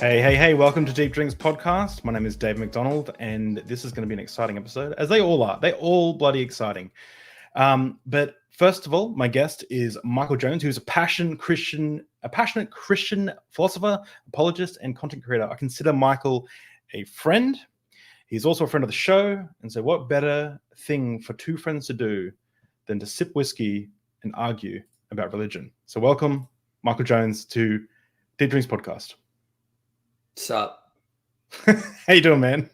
Hey, welcome to Deep Drinks Podcast. My name is Dave McDonald, and this is going to be an exciting episode, as they all are. They're all bloody exciting. But first of all, my guest is Michael Jones, who's a passionate Christian philosopher, apologist, and content creator. I consider Michael a friend. He's also a friend of the show, and so what better thing for two friends to do than to sip whiskey and argue about religion? So welcome, Michael Jones, to Deep Drinks Podcast. What's up? How you doing, man?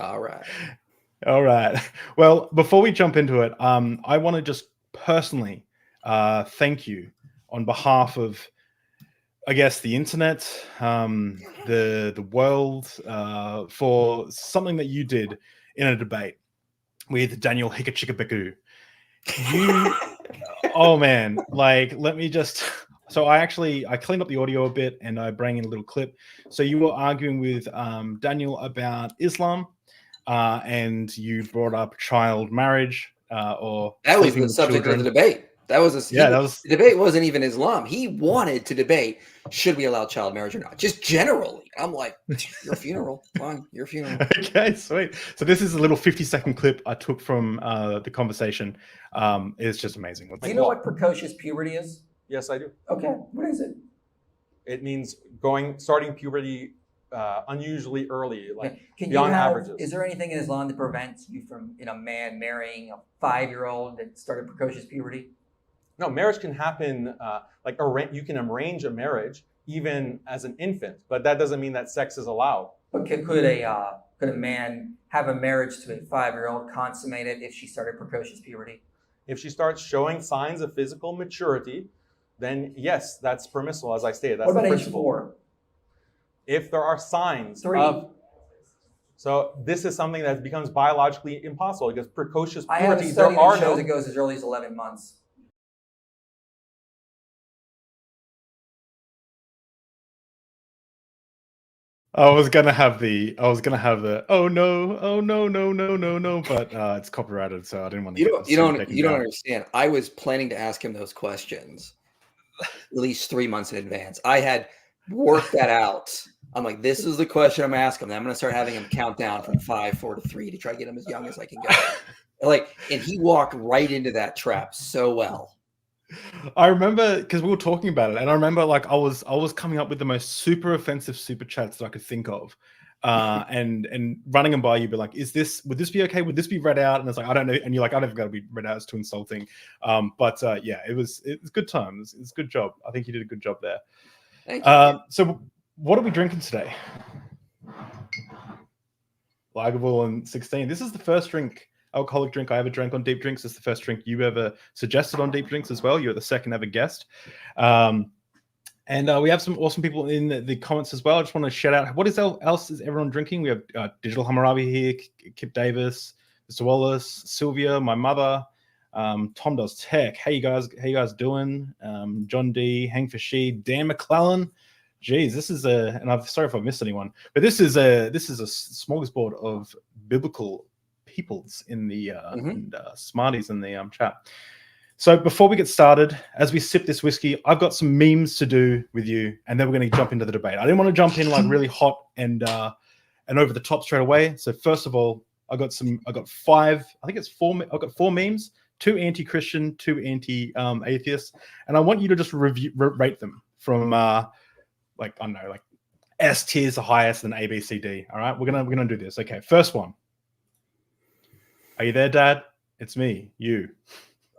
All right. Well, before we jump into it, I want to just personally thank you on behalf of, I guess, the internet, the world, for something that you did in a debate with Daniel Hikachikabiku. Oh man, like, let me just... So I cleaned up the audio a bit and I bring in a little clip. So you were arguing with Daniel about Islam, and you brought up child marriage, or that was the subject of the debate. The debate wasn't even Islam. He wanted to debate, should we allow child marriage or not? Just generally. I'm like, your funeral. Fine, your funeral. Okay, sweet. So this is a little 50-second clip I took from the conversation. It's just amazing. Do you know what precocious puberty is? Yes, I do. Okay, what is it? It means starting puberty unusually early, like Can beyond you have, averages. Is there anything in Islam that prevents you from, a man marrying a 5-year-old that started precocious puberty? No, marriage can happen. You can arrange a marriage even as an infant, but that doesn't mean that sex is allowed. But could a man have a marriage to a 5-year-old consummated if she started precocious puberty? If she starts showing signs of physical maturity, then yes, that's permissible, as I stated. That's what about the age principle. 4? If there are signs 3. So this is something that becomes biologically impossible because precocious I have a puberty, study that shows it goes as early as 11 months. I was gonna have the oh no, but it's copyrighted, so I didn't want to. You don't understand. I was planning to ask him those questions at least 3 months in advance. I had worked that out. I'm like, this is the question I'm asking him. Then I'm gonna start having him count down from 5, 4 to 3 to try to get him as young as I can go. And he walked right into that trap so well. I remember because we were talking about it, and I remember I was coming up with the most super offensive super chats that I could think of, and running them by you, be like, would this be okay? Would this be read out? And it's like, I don't know, and you're like, I don't got to be read out. It's too insulting. Yeah, it was good times. It's a good job. I think you did a good job there. Thank you. So what are we drinking today? Lagerville and 16. This is the first alcoholic drink I ever drank on Deep Drinks. It's the first drink you ever suggested on Deep Drinks as well. You're the second ever guest. And we have some awesome people in the comments as well. I just want to shout out, what else is everyone drinking? We have Digital Hammurabi here, Kip Davis, Mr. Wallace, Sylvia, my mother, Tom Does Tech. How you guys doing? John D, Hang for She, Dan McClellan. Geez, this is and I'm sorry if I missed anyone, but this is a smorgasbord of biblical peoples in the and smarties in the chat. So before we get started, as we sip this whiskey, I've got some memes to do with you, and then we're going to jump into the debate. I didn't want to jump in really hot and over the top straight away. So first of all, I've got 5 memes, 2 anti-Christian, 2 anti-atheist, and I want you to just rate them from I don't know, S tier is the highest, and A, B, C, D. All right, we're gonna do this. Okay, first one. Are you there, Dad? It's me, you.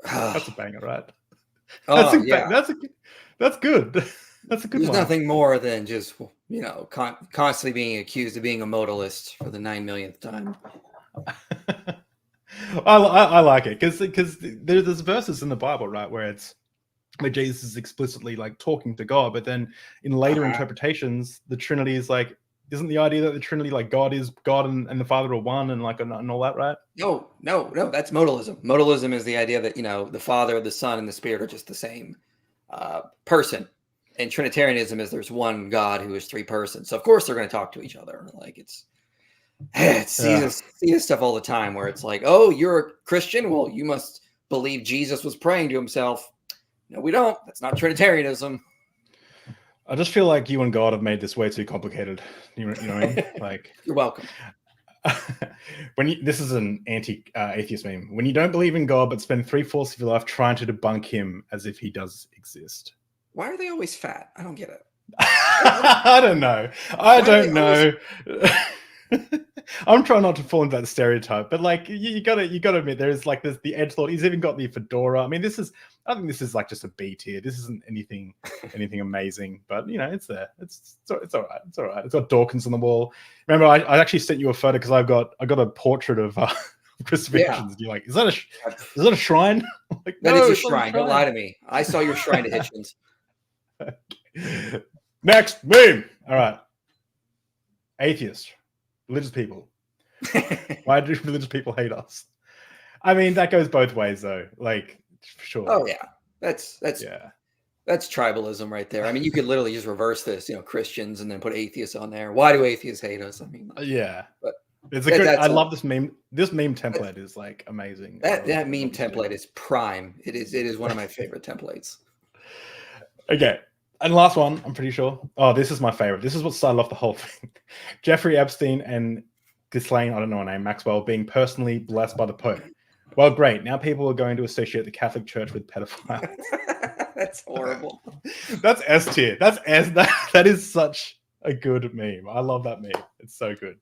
That's a banger, right? That's good. That's a good one. There's nothing more than just, constantly being accused of being a modalist for the 9 millionth time. I like it because there's verses in the Bible, right, where Jesus is explicitly talking to God, but then in later interpretations, the Trinity is isn't the idea that the Trinity, God is God and the Father are one and and all that, right? No, that's modalism. Modalism is the idea that, the Father, the Son, and the Spirit are just the same person. And Trinitarianism is there's one God who is 3 persons. So of course they're going to talk to each other. See this stuff all the time where it's oh, you're a Christian? Well, you must believe Jesus was praying to himself. No, we don't. That's not Trinitarianism. I just feel like you and God have made this way too complicated. You know what I mean? Like, You're welcome. this is an anti-atheist meme. When you don't believe in God, but spend 3/4 of your life trying to debunk him as if he does exist. Why are they always fat? I don't get it. I don't know. I don't know. I'm trying not to fall into that stereotype, but like you gotta admit there's the edge lord. He's even got the fedora. I mean, I think this is like just a B tier. This isn't anything amazing, but you know, it's there. It's all right. It's all right. It's got Dawkins on the wall. Remember, I actually sent you a photo because I got a portrait of Christopher Hitchens. You're like, is that a shrine? Like, That no, is a it's not shrine. Don't lie to me. I saw your shrine to Hitchens. Next meme. All right. Atheist. Religious people. Why do religious people hate us? I mean, that goes both ways, though. Like, for sure. Oh yeah, that's tribalism right there. I mean, you could literally just reverse this, Christians, and then put atheists on there. Why do atheists hate us? I mean, yeah, but it's a good. I love this meme. This meme template is like amazing. That meme template is prime. It is one of my favorite templates. Okay. And last one, I'm pretty sure. Oh, this is my favorite. This is what started off the whole thing. Jeffrey Epstein and Ghislaine, I don't know her name, Maxwell, being personally blessed by the Pope. Well, great. Now people are going to associate the Catholic Church with pedophiles. That's horrible. That's S tier. That's S. That is such a good meme. I love that meme. It's so good.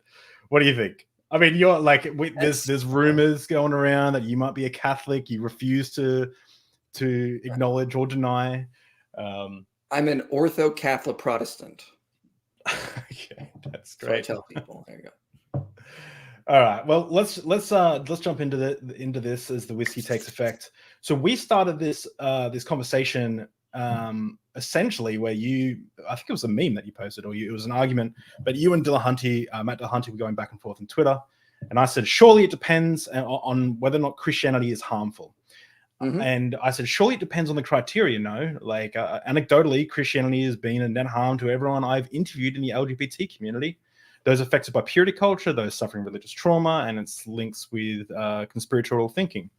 What do you think? I mean, you're like, there's rumors going around that you might be a Catholic. You refuse to acknowledge or deny. I'm an ortho-Catholic Protestant. Okay, that's great. So I tell people. There you go. All right. Well, let's jump into this as the whiskey takes effect. So we started this conversation essentially where I think it was a meme that you posted, or it was an argument, but you and Matt Dillahunty were going back and forth on Twitter, and I said, surely it depends on whether or not Christianity is harmful. Mm-hmm. And I said, surely it depends on the criteria, no? Like, anecdotally, Christianity has been a net harm to everyone I've interviewed in the LGBT community. Those affected by purity culture, those suffering religious trauma, and its links with conspiratorial thinking.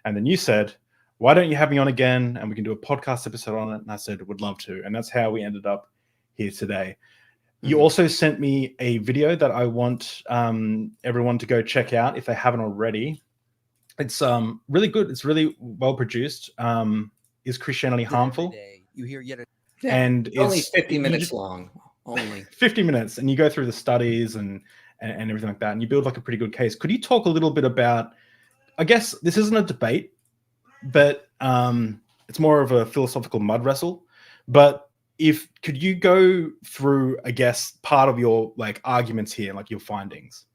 And then you said, why don't you have me on again and we can do a podcast episode on it? And I said, would love to. And that's how we ended up here today. Mm-hmm. You also sent me a video that I want everyone to go check out if they haven't already. It's really good. It's really well produced. Is Christianity harmful? You hear yet and it's only 50 minutes long. Only 50 minutes, and you go through the studies and everything like that, and you build like a pretty good case. Could you talk a little bit about? I guess this isn't a debate, but it's more of a philosophical mud wrestle. But could you go through, I guess, part of your like arguments here, like your findings?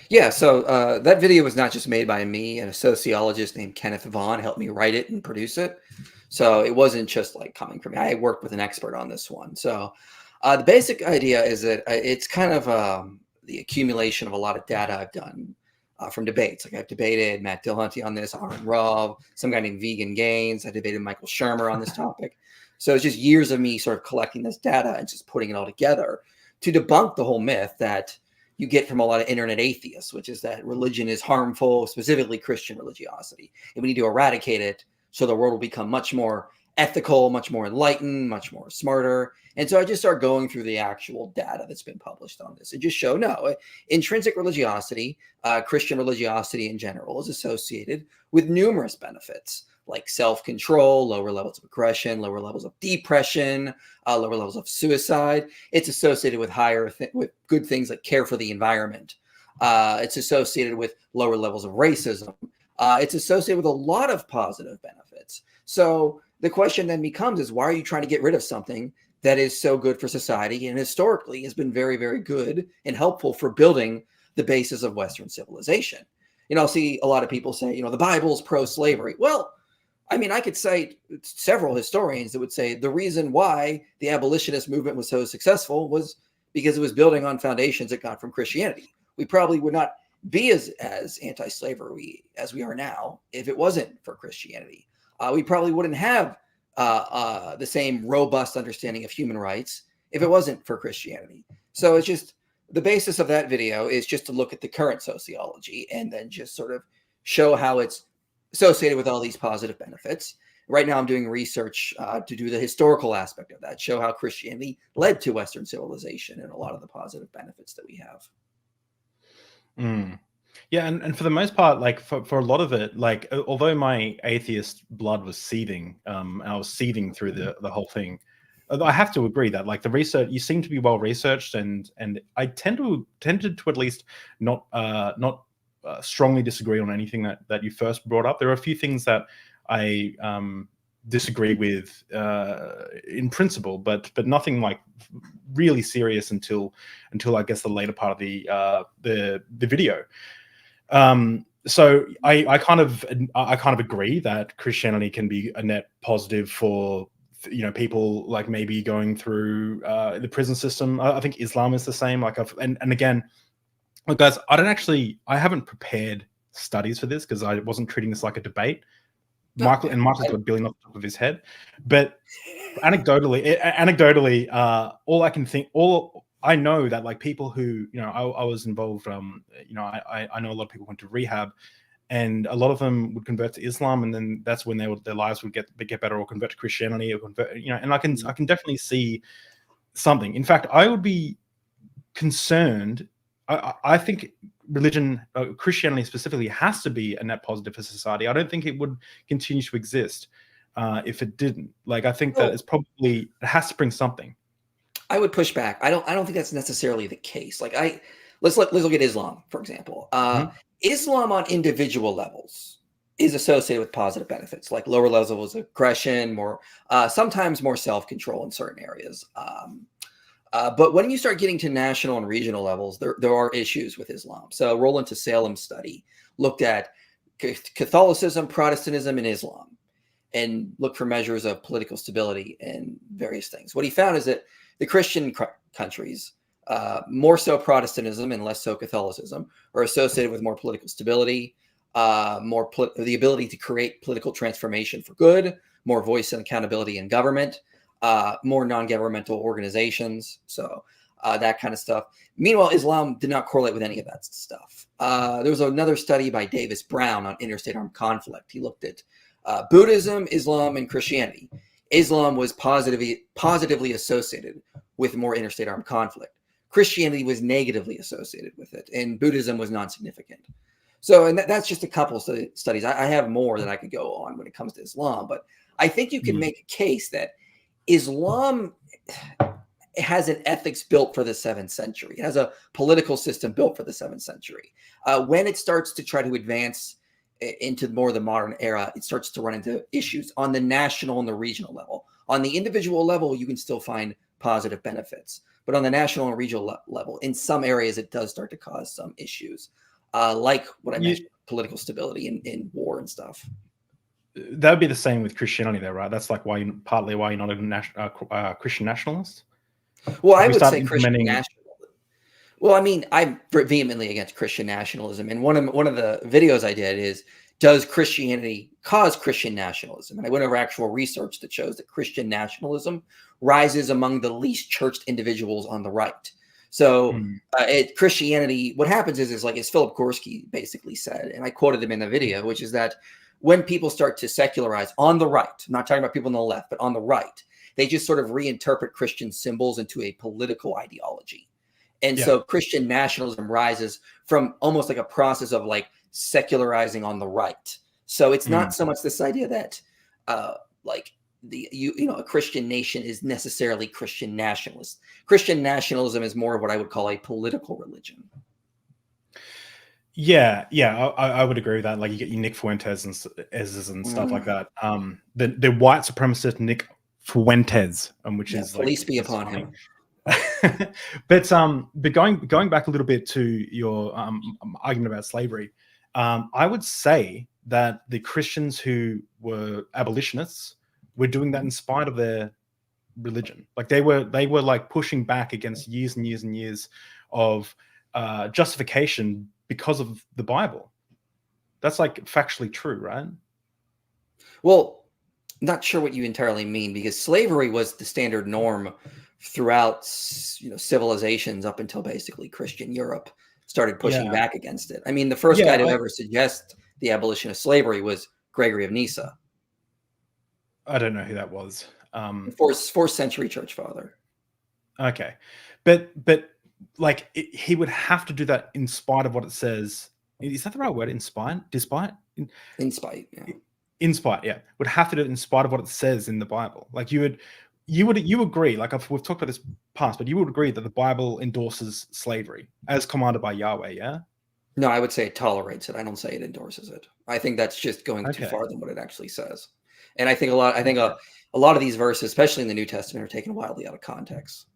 Yeah, so that video was not just made by me, and a sociologist named Kenneth Vaughn helped me write it and produce it. So it wasn't just like coming from me. I worked with an expert on this one. So the basic idea is that it's kind of the accumulation of a lot of data I've done from debates. Like I've debated Matt Dillahunty on this, Aaron Rov, some guy named Vegan Gaines. I debated Michael Shermer on this topic. So it's just years of me sort of collecting this data and just putting it all together to debunk the whole myth that you get from a lot of internet atheists, which is that religion is harmful, specifically Christian religiosity. And we need to eradicate it so the world will become much more ethical, much more enlightened, much more smarter. And so I just start going through the actual data that's been published on this and just show, no, intrinsic religiosity, Christian religiosity in general, is associated with numerous benefits like self-control, lower levels of aggression, lower levels of depression, lower levels of suicide. It's associated with with good things like care for the environment. It's associated with lower levels of racism. It's associated with a lot of positive benefits. So the question then becomes is, why are you trying to get rid of something that is so good for society and historically has been very, very good and helpful for building the basis of Western civilization? I'll see a lot of people say, the Bible's pro-slavery. Well, I mean, I could cite several historians that would say the reason why the abolitionist movement was so successful was because it was building on foundations it got from Christianity. We probably would not be as anti-slavery as we are now if it wasn't for Christianity. We probably wouldn't have the same robust understanding of human rights if it wasn't for Christianity. So it's just the basis of that video is just to look at the current sociology and then just sort of show how it's associated with all these positive benefits. Right now I'm doing research to do the historical aspect of that, show how Christianity led to Western civilization and a lot of the positive benefits that we have. Yeah, and for the most part, like for a lot of it, like although my atheist blood was seething, I was seething through the whole thing. I have to agree that like the research, you seem to be well researched, and I tended to at least not strongly disagree on anything that you first brought up. There are a few things that I disagree with in principle, but nothing like really serious until I guess the later part of the video. So I kind of agree that Christianity can be a net positive for people like maybe going through the prison system. I think Islam is the same. Like and again, look, guys, I haven't prepared studies for this because I wasn't treating this like a debate. Michael's got a billion off the top of his head, but anecdotally, all I know that like people who I was involved. I know a lot of people went to rehab, and a lot of them would convert to Islam, and then that's when their lives would get better, or convert to Christianity, or convert. And I can definitely see something. In fact, I would be concerned. I think religion, Christianity specifically, has to be a net positive for society. I don't think it would continue to exist if it didn't. Like, I think that it has to bring something. I would push back. I don't think that's necessarily the case. Like let's look at Islam, for example. Islam on individual levels is associated with positive benefits, like lower levels of aggression, sometimes more self-control in certain areas. But when you start getting to national and regional levels, there are issues with Islam. So Roland to Salem's study looked at Catholicism, Protestantism, and Islam, and looked for measures of political stability and various things. What he found is that the Christian countries, more so Protestantism and less so Catholicism, are associated with more political stability, the ability to create political transformation for good, more voice and accountability in government, more non-governmental organizations, so that kind of stuff. Meanwhile, Islam did not correlate with any of that stuff. There was another study by Davis Brown on interstate armed conflict. He looked at Buddhism, Islam, and Christianity. Islam was positively associated with more interstate armed conflict. Christianity was negatively associated with it, and Buddhism was non-significant. So, and that's just a couple of studies. I have more that I could go on when it comes to Islam, but I think you can make a case that Islam has an ethics built for the 7th century. It has a political system built for the 7th century. When it starts to try to advance into more of the modern era, it starts to run into issues on the national and the regional level. On the individual level, you can still find positive benefits. But on the national and regional level, in some areas, it does start to cause some issues, like what I mentioned, political stability in war and stuff. That would be the same with Christianity, though, right? That's like partly why you're not a Christian nationalist. Well, I would say Christian nationalism. Well, I mean, I'm vehemently against Christian nationalism, and one of the videos I did is, does Christianity cause Christian nationalism? And I went over actual research that shows that Christian nationalism rises among the least churched individuals on the right. So Christianity, what happens is like as Philip Gorski basically said, and I quoted him in the video, which is that when people start to secularize on the right, I'm not talking about people on the left, but on the right, they just sort of reinterpret Christian symbols into a political ideology. And so Christian nationalism rises from almost like a process of like secularizing on the right. So it's not so much this idea that like a Christian nation is necessarily Christian nationalist. Christian nationalism is more of what I would call a political religion. Yeah, I would agree with that. Like you get your Nick Fuentes and stuff like that. The white supremacist Nick Fuentes, which is like, police be upon him. but going back a little bit to your argument about slavery, I would say that the Christians who were abolitionists were doing that in spite of their religion. Like they were like pushing back against years and years and years of justification because of the Bible. That's like factually true, right? Well, not sure what you entirely mean, because slavery was the standard norm throughout civilizations up until basically Christian Europe started pushing back against it. I mean, the first guy to ever suggest the abolition of slavery was Gregory of Nyssa. I don't know who that was. Fourth century church father. Okay, but like he would have to do that in spite of what it says. Is that the right word? In spite, despite, In spite, yeah. In spite, yeah, would have to do it in spite of what it says in the Bible. Like you agree. Like we've talked about this past, but you would agree that the Bible endorses slavery as commanded by Yahweh. Yeah. No, I would say it tolerates it. I don't say it endorses it. I think that's just going too Okay. far than what it actually says. And I think a lot of these verses, especially in the New Testament, are taken wildly out of context.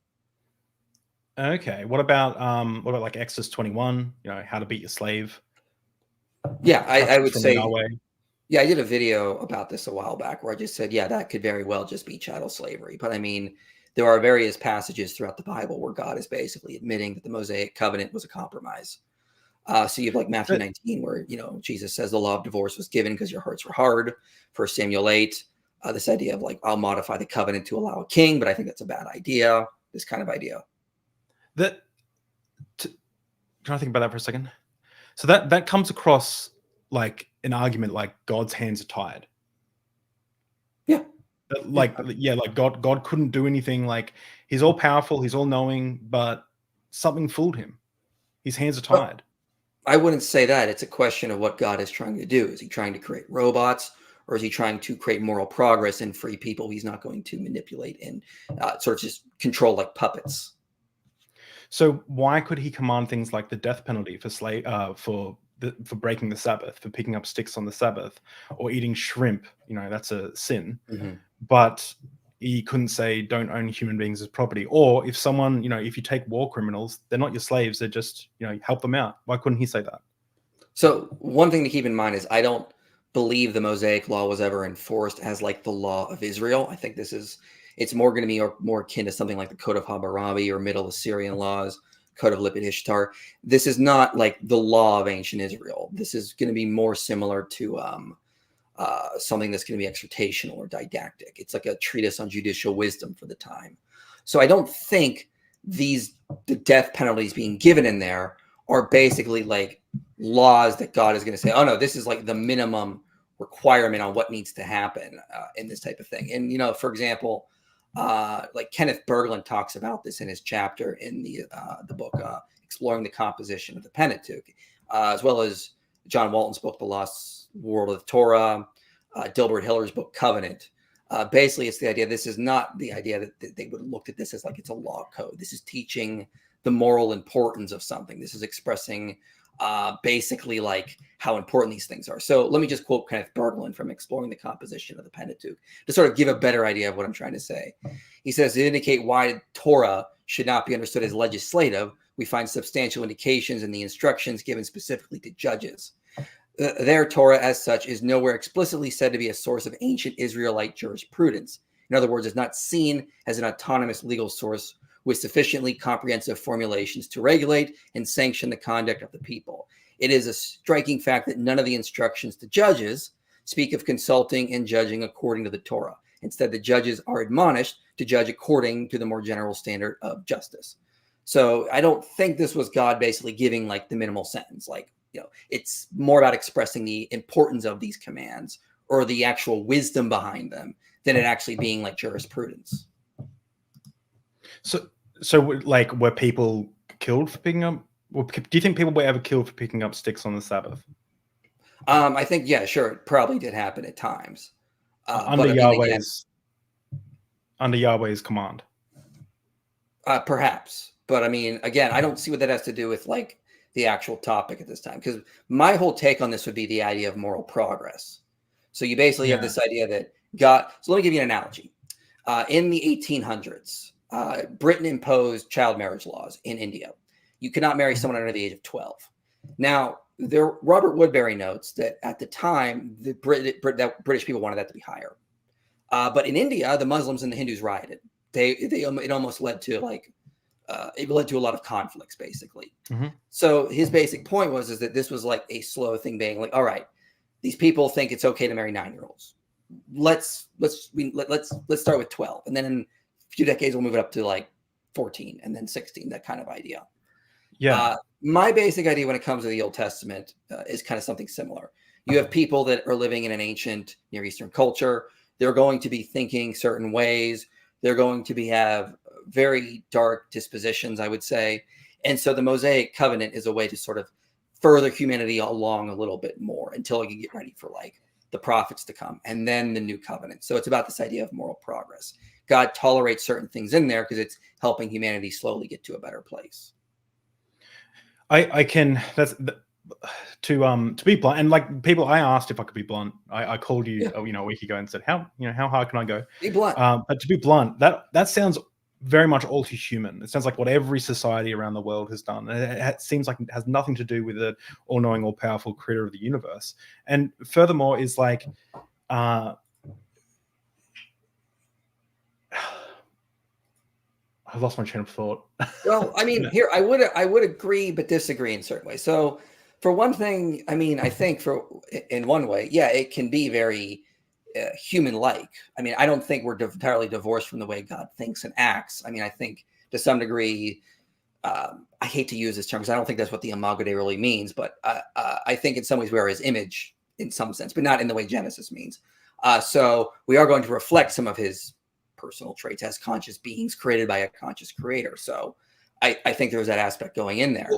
Okay. What about like Exodus 21? You know, how to beat your slave. Yeah, I would from say. Yahweh. Yeah, I did a video about this a while back where I just said, yeah, that could very well just be chattel slavery. But I mean, there are various passages throughout the Bible where God is basically admitting that the Mosaic covenant was a compromise. So you have like Matthew 19, where, you know, Jesus says the law of divorce was given because your hearts were hard. 1 Samuel 8, this idea of like, I'll modify the covenant to allow a king, but I think that's a bad idea. This kind of idea. Trying to think about that for a second. So that comes across like an argument like God's hands are tied. Yeah. Like God couldn't do anything. Like he's all powerful, he's all knowing, but something fooled him. His hands are tied. I wouldn't say that. It's a question of what God is trying to do. Is he trying to create robots, or is he trying to create moral progress and free people he's not going to manipulate and sort of just control like puppets? So why could he command things like the death penalty for breaking the Sabbath, for picking up sticks on the Sabbath, or eating shrimp? You know, that's a sin. Mm-hmm. But he couldn't say don't own human beings as property. Or if someone, you know, if you take war criminals, they're not your slaves, they're just, you know, help them out. Why couldn't he say that? So one thing to keep in mind is I don't believe the Mosaic law was ever enforced as like the law of Israel. I think it's more going to be more akin to something like the Code of Hammurabi or Middle Assyrian laws, Code of Lipit Ishtar. This is not like the law of ancient Israel. This is going to be more similar to something that's going to be exhortational or didactic. It's like a treatise on judicial wisdom for the time. So I don't think the death penalties being given in there are basically like laws that God is going to say, oh no, this is like the minimum requirement on what needs to happen in this type of thing. And, you know, for example, like Kenneth Berglund talks about this in his chapter in the book, Exploring the Composition of the Pentateuch, as well as John Walton's book, The Lost World of the Torah, Dilbert Hiller's book, Covenant. Basically, it's the idea. This is not the idea that they would have looked at this as like it's a law code. This is teaching the moral importance of something. This is expressing basically like how important these things are. So let me just quote Kenneth Berglund from Exploring the Composition of the Pentateuch to sort of give a better idea of what I'm trying to say. He says, to indicate why Torah should not be understood as legislative, we find substantial indications in the instructions given specifically to judges. Their Torah as such is nowhere explicitly said to be a source of ancient Israelite jurisprudence. In other words, it's not seen as an autonomous legal source with sufficiently comprehensive formulations to regulate and sanction the conduct of the people. It is a striking fact that none of the instructions to judges speak of consulting and judging according to the Torah. Instead, the judges are admonished to judge according to the more general standard of justice. So I don't think this was God basically giving like the minimal sentence. Like, you know, it's more about expressing the importance of these commands or the actual wisdom behind them than it actually being like jurisprudence. So like, were people killed for picking up? Do you think people were ever killed for picking up sticks on the Sabbath? I think, yeah, sure, it probably did happen at times. Under Yahweh's command. Perhaps, but I mean, again, I don't see what that has to do with like the actual topic at this time, because my whole take on this would be the idea of moral progress. So you basically have this idea that God. So let me give you an analogy. In the 1800s, Britain imposed child marriage laws in India. You could not marry someone under the age of 12. Now, Robert Woodbury notes that at the time, the British people wanted that to be higher. But in India, the Muslims and the Hindus rioted. It almost led to like it led to a lot of conflicts, basically. Mm-hmm. So his basic point was that this was like a slow thing, being like, all right, these people think it's okay to marry 9-year-olds. Let's start with 12, and then in a few decades we'll move it up to like 14, and then 16. That kind of idea. Yeah. My basic idea when it comes to the Old Testament is kind of something similar. You have people that are living in an ancient Near Eastern culture. they're going to be thinking certain ways. They're going to have very dark dispositions, I would say. And so the Mosaic covenant is a way to sort of further humanity along a little bit more until it can get ready for like the prophets to come and then the new covenant. So it's about this idea of moral progress. God tolerates certain things in there because it's helping humanity slowly get to a better place. I can, that's to be blunt, and like people, I asked if I could be blunt. I called you, a week ago and said, how hard can I go? Be blunt. But to be blunt, that sounds very much all too human. It sounds like what every society around the world has done. It seems like it has nothing to do with the all-knowing, all-powerful creator of the universe. And furthermore, is like, I've lost my train of thought. Well, I mean, here I would agree but disagree in certain ways. So, for one thing, I mean, I think in one way, yeah, it can be very human-like. I mean, I don't think we're entirely divorced from the way God thinks and acts. I mean, I think to some degree, I hate to use this term because I don't think that's what the Imago Dei really means, but I think in some ways we are his image in some sense, but not in the way Genesis means. So we are going to reflect some of his personal traits as conscious beings created by a conscious creator. So I think there's that aspect going in there.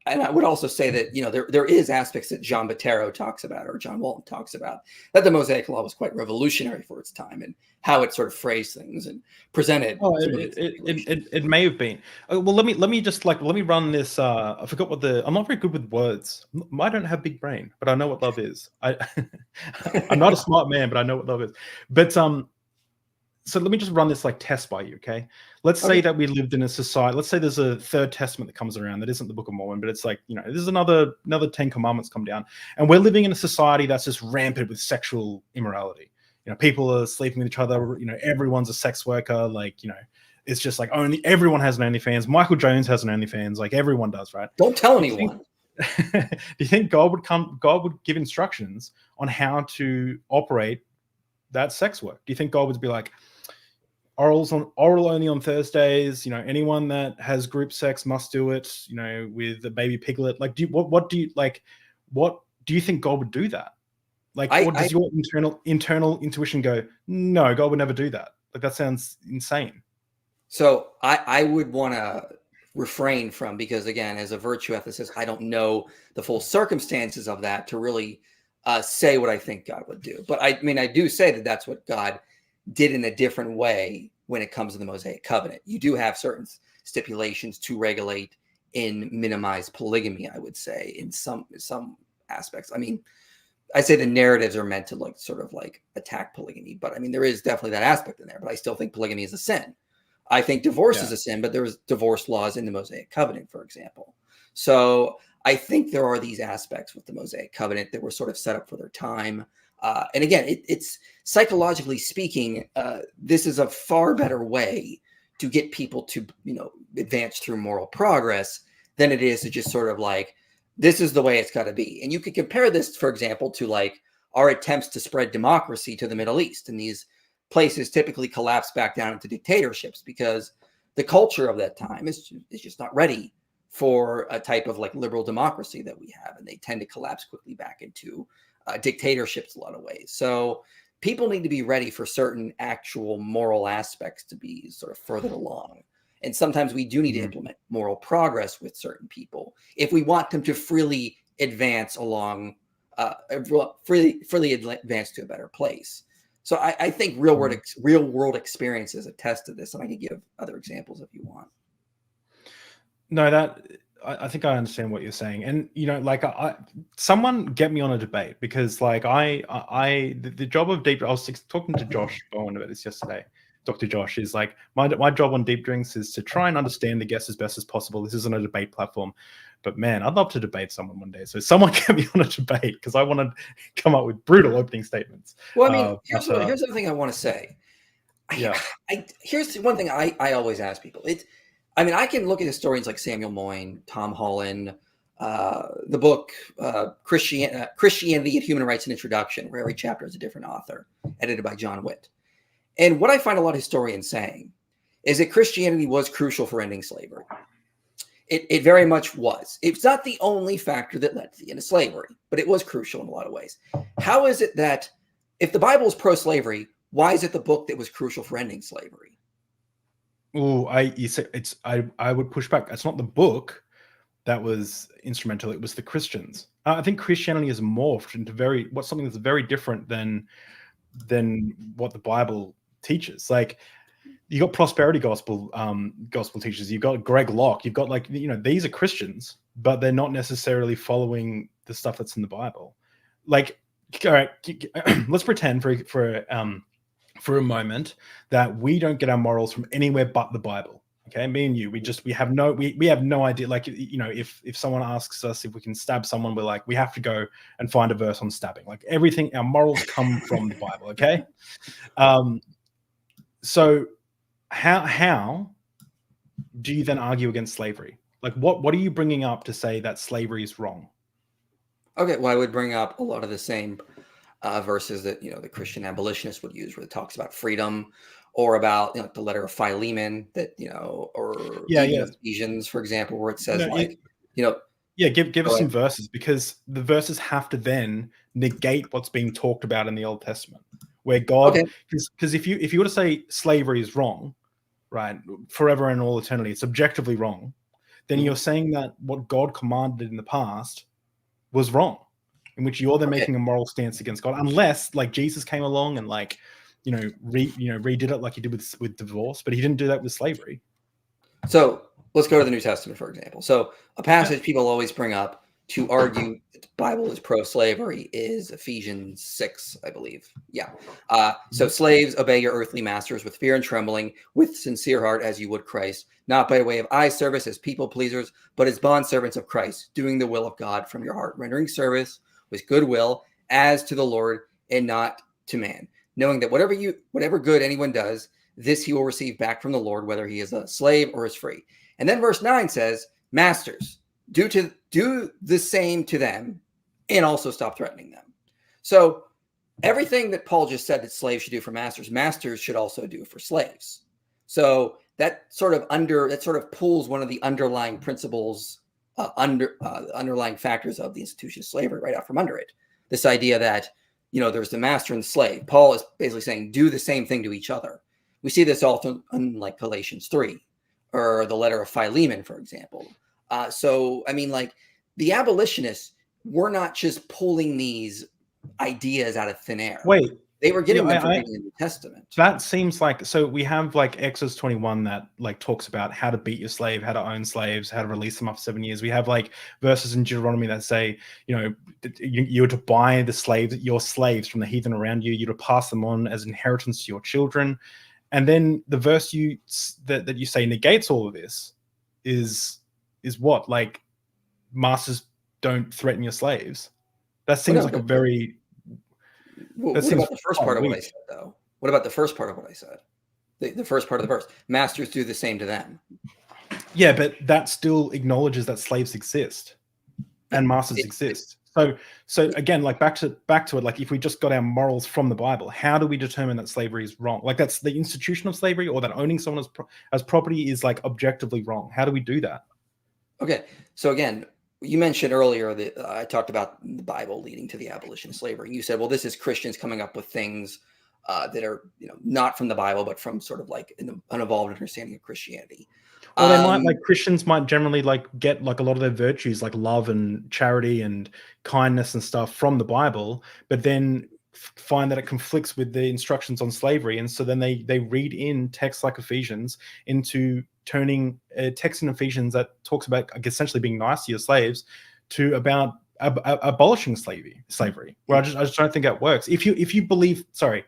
And I would also say that, there is aspects that John Botero talks about, or John Walton talks about, that the Mosaic Law was quite revolutionary for its time and how it sort of phrased things and presented. Oh, it may have been. Well, let me run this. I forgot I'm not very good with words. I don't have big brain, but I know what love is. I'm not a smart man, but I know what love is. But so let me just run this like test by you, okay? Let's say that we lived in a society. Let's say there's a third testament that comes around that isn't the Book of Mormon, but it's like, there's another 10 commandments come down, and we're living in a society that's just rampant with sexual immorality. People are sleeping with each other. Everyone's a sex worker. Like, it's just like everyone has an OnlyFans. Michael Jones has an OnlyFans. Like everyone does, right? Don't tell anyone. Do you think God would give instructions on how to operate that sex work? Do you think God would be like, oral only on Thursdays, anyone that has group sex must do it, with a baby piglet? Like, what do you think God would do that? Like, what does your internal intuition go, no, God would never do that? Like, that sounds insane. So I would want to refrain from, because again, as a virtue ethicist, I don't know the full circumstances of that to really say what I think God would do. But I mean, I do say that that's what God did in a different way when it comes to the Mosaic covenant. You do have certain stipulations to regulate and minimize polygamy, I would say, in some aspects. I mean, I say the narratives are meant to sort of attack polygamy, but I mean, there is definitely that aspect in there, but I still think polygamy is a sin. I think divorce is a sin, but there's divorce laws in the Mosaic covenant, for example. So I think there are these aspects with the Mosaic covenant that were sort of set up for their time. And again, it's psychologically speaking, this is a far better way to get people to, advance through moral progress than it is to just sort of this is the way it's got to be. And you could compare this, for example, to our attempts to spread democracy to the Middle East. And these places typically collapse back down into dictatorships because the culture of that time is just not ready for a type of liberal democracy that we have. And they tend to collapse quickly back into dictatorships a lot of ways. So people need to be ready for certain actual moral aspects to be sort of further along. And sometimes we do need to implement moral progress with certain people if we want them to freely advance along, freely advance to a better place. So I think real world experiences attest to this, and I could give other examples if you want. No, I think I understand what you're saying, and someone get me on a debate, because the job of deep. I was talking to Josh Bowen about this yesterday. Dr. Josh is my job on Deep Drinks is to try and understand the guests as best as possible. This isn't a debate platform, but man, I'd love to debate someone one day. So someone get me on a debate, because I want to come up with brutal opening statements. Well, I mean, here's the thing I want to say. Here's one thing I always ask people. I can look at historians like Samuel Moyn, Tom Holland, the book Christianity and Human Rights, an Introduction, where every chapter is a different author, edited by John Witt. And what I find a lot of historians saying is that Christianity was crucial for ending slavery. It very much was. It's not the only factor that led to the end of slavery, but it was crucial in a lot of ways. How is it that if the Bible is pro-slavery, why is it the book that was crucial for ending slavery? Oh, I would push back. It's not the book that was instrumental. It was the Christians. I think Christianity has morphed into something that's very different than what the Bible teaches. Like, you got prosperity gospel teachers. You've got Greg Locke. You've got, like, these are Christians, but they're not necessarily following the stuff that's in the Bible. Like, all right, let's pretend for a moment that we don't get our morals from anywhere but the Bible. Okay, me and you, we have no idea. Like, if someone asks us if we can stab someone, we're like, we have to go and find a verse on stabbing. Like, everything, our morals come from the Bible. Okay, so how do you then argue against slavery? Like, what are you bringing up to say that slavery is wrong? Okay, well, I would bring up a lot of the same verses that the Christian abolitionists would use, where it talks about freedom, or about the letter of Philemon, that or Ephesians, for example, where it says give us some verses, because the verses have to then negate what's being talked about in the Old Testament, where God, because if you were to say slavery is wrong, right, forever and all eternity, it's objectively wrong, then you're saying that what God commanded in the past was wrong, in which you're then making a moral stance against God, unless, like, Jesus came along and, like, redid it like he did with divorce, but he didn't do that with slavery. So let's go to the New Testament, for example. So a passage people always bring up to argue that the Bible is pro-slavery is Ephesians 6, I believe. Yeah. So slaves, obey your earthly masters with fear and trembling, with sincere heart, as you would Christ, not by way of eye service as people pleasers, but as bondservants of Christ, doing the will of God from your heart, rendering service with good will as to the Lord and not to man, knowing that whatever good anyone does, this he will receive back from the Lord, whether he is a slave or is free. And then verse 9 says, masters, do the same to them, and also stop threatening them. So everything that Paul just said that slaves should do for masters should also do for slaves. So that sort of pulls one of the underlying principles, underlying factors of the institution of slavery right out from under it. This idea that there's the master and the slave. Paul is basically saying, do the same thing to each other. We see this also in, like, Galatians 3, or the letter of Philemon, for example. So, I mean, like, the abolitionists were not just pulling these ideas out of thin air. Wait, they were getting them from the New Testament. That seems like, so we have, like, Exodus 21 that, like, talks about how to beat your slave, how to own slaves, how to release them after 7 years. We have, like, verses in Deuteronomy that say, you're to buy your slaves from the heathen around you. You're to pass them on as inheritance to your children. And then the verse that you say negates all of this is what? Like, masters don't threaten your slaves. That seems like a very... What about the first part of what I said, though? What about the first part of what I said? The first part of the verse. Masters do the same to them. Yeah, but that still acknowledges that slaves exist and masters exist. So again, like, back to it, like, if we just got our morals from the Bible, how do we determine that slavery is wrong? Like, that's the institution of slavery, or that owning someone as property is, like, objectively wrong. How do we do that? Okay, so again, you mentioned earlier that I talked about the Bible leading to the abolition of slavery. You said, well, this is Christians coming up with things that are not from the Bible, but from sort of like an evolved understanding of Christianity. Or they might, like, Christians might generally, like, get, like, a lot of their virtues, like love and charity and kindness and stuff, from the Bible, but then find that it conflicts with the instructions on slavery, and so then they read in texts like Ephesians into turning a text in Ephesians that talks about, like, essentially being nice to your slaves, to about abolishing slavery. Well, I just don't think that works. If you believe that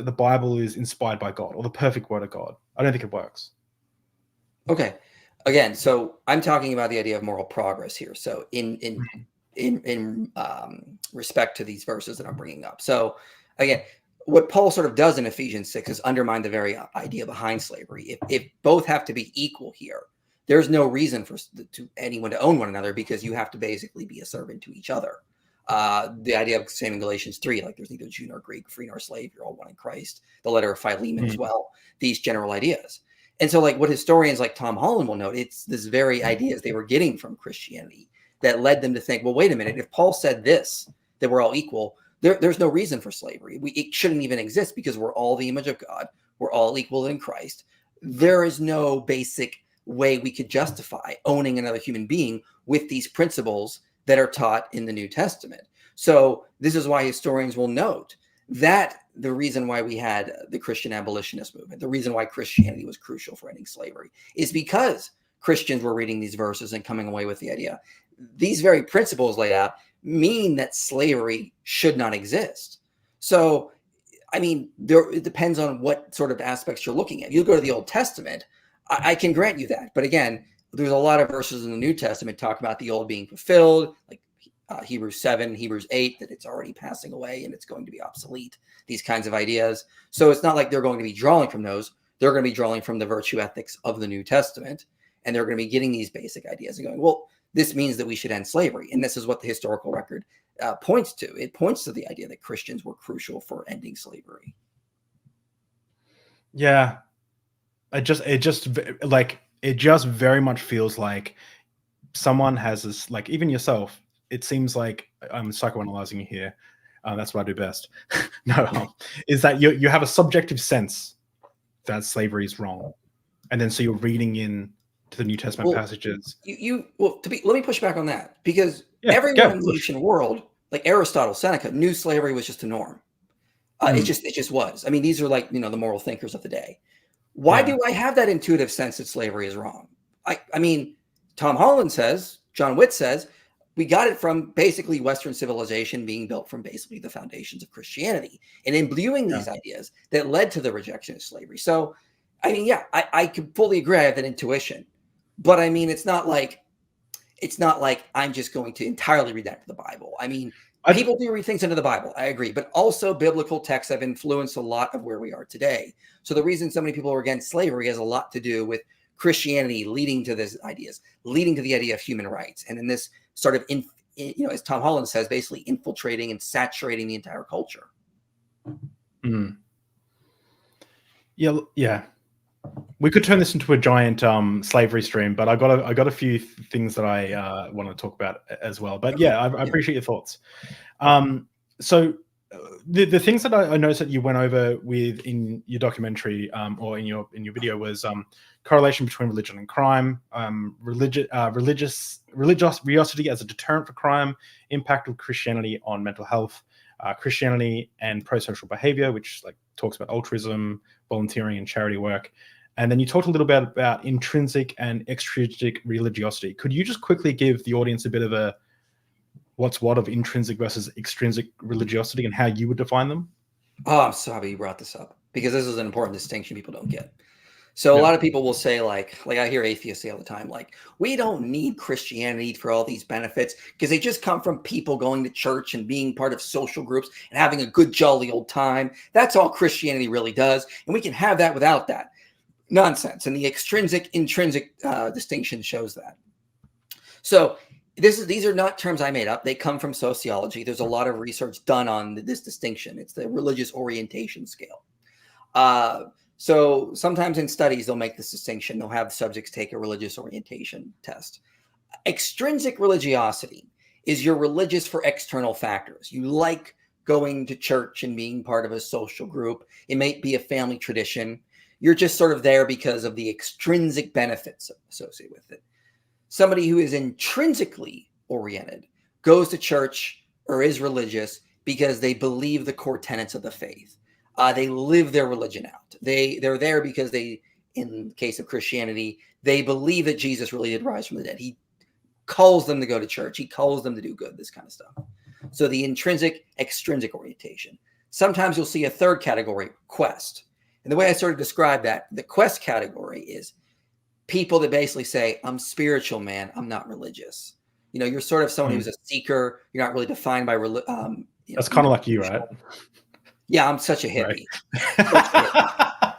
the Bible is inspired by God, or the perfect word of God, I don't think it works. Okay. Again, so I'm talking about the idea of moral progress here. So in respect to these verses that I'm bringing up. So again, what Paul sort of does in Ephesians 6 is undermine the very idea behind slavery. If both have to be equal here, there's no reason for anyone to own one another, because you have to basically be a servant to each other. The idea of same in Galatians 3, like, there's neither Jew nor Greek, free nor slave, you're all one in Christ. The letter of Philemon as well, these general ideas. And so, like, what historians like Tom Holland will note, it's this very ideas they were getting from Christianity that led them to think, well, wait a minute, if Paul said this, that we're all equal, there's no reason for slavery. It shouldn't even exist because we're all the image of God. We're all equal in Christ. There is no basic way we could justify owning another human being with these principles that are taught in the New Testament. So this is why historians will note that the reason why we had the Christian abolitionist movement, the reason why Christianity was crucial for ending slavery, is because Christians were reading these verses and coming away with the idea. These very principles laid out mean that slavery should not exist. So, I mean, it depends on what sort of aspects you're looking at. You go to the Old Testament, I can grant you that. But again, there's a lot of verses in the New Testament talk about the old being fulfilled, like Hebrews 7, Hebrews 8, that it's already passing away and it's going to be obsolete, these kinds of ideas. So it's not like they're going to be drawing from those. They're going to be drawing from the virtue ethics of the New Testament. And they're going to be getting these basic ideas and going, well, this means that we should end slavery. And this is what the historical record points to. It points to the idea that Christians were crucial for ending slavery. Yeah. It just very much feels like someone has this, like even yourself, it seems like I'm psychoanalyzing you here. That's what I do best. Is that you have a subjective sense that slavery is wrong. And then so you're reading in to the New Testament passages. Let me push back on that, because everyone in the ancient world, like Aristotle, Seneca, knew slavery was just a norm. It just was. I mean, these are like, the moral thinkers of the day. Why do I have that intuitive sense that slavery is wrong? I mean, Tom Holland says, John Witt says, we got it from basically Western civilization being built from basically the foundations of Christianity and imbuing these ideas that led to the rejection of slavery. So, I mean, I can fully agree. I have that intuition, but I mean, it's not like I'm just going to entirely read that to the Bible. I mean, people do read things into the Bible. I agree, but also biblical texts have influenced a lot of where we are today. So the reason so many people are against slavery has a lot to do with Christianity leading to these ideas, leading to the idea of human rights. And in this sort of, as Tom Holland says, basically infiltrating and saturating the entire culture. Mm. Yeah. We could turn this into a giant slavery stream, but I got a few things that I want to talk about as well. But I appreciate your thoughts. So the things that I noticed that you went over with in your documentary or in your video was correlation between religion and crime, religiosity as a deterrent for crime, impact of Christianity on mental health, Christianity and pro-social behavior, which talks about altruism, volunteering, and charity work. And then you talked a little bit about intrinsic and extrinsic religiosity. Could you just quickly give the audience a bit of a what's what of intrinsic versus extrinsic religiosity and how you would define them? Oh, I'm so happy you brought this up, because this is an important distinction people don't get. So a lot of people will say, like I hear atheists say all the time, like, we don't need Christianity for all these benefits because they just come from people going to church and being part of social groups and having a good, jolly old time. That's all Christianity really does. And we can have that without that. Nonsense. And the extrinsic, intrinsic distinction shows that. So these are not terms I made up. They come from sociology. There's a lot of research done on this distinction. It's the religious orientation scale. So sometimes in studies, they'll make this distinction. They'll have subjects take a religious orientation test. Extrinsic religiosity is you're religious for external factors. You like going to church and being part of a social group. It may be a family tradition. You're just sort of there because of the extrinsic benefits associated with it. Somebody who is intrinsically oriented goes to church or is religious because they believe the core tenets of the faith. They live their religion out. They're there because in the case of Christianity, they believe that Jesus really did rise from the dead. He calls them to go to church. He calls them to do good, this kind of stuff. So the intrinsic, extrinsic orientation. Sometimes you'll see a third category, quest. And the way I sort of describe that, the quest category is people that basically say, I'm spiritual, man. I'm not religious. You're sort of someone who's a seeker. You're not really defined by religion. That's kind of like you, right? Yeah, I'm such a hippie. Right.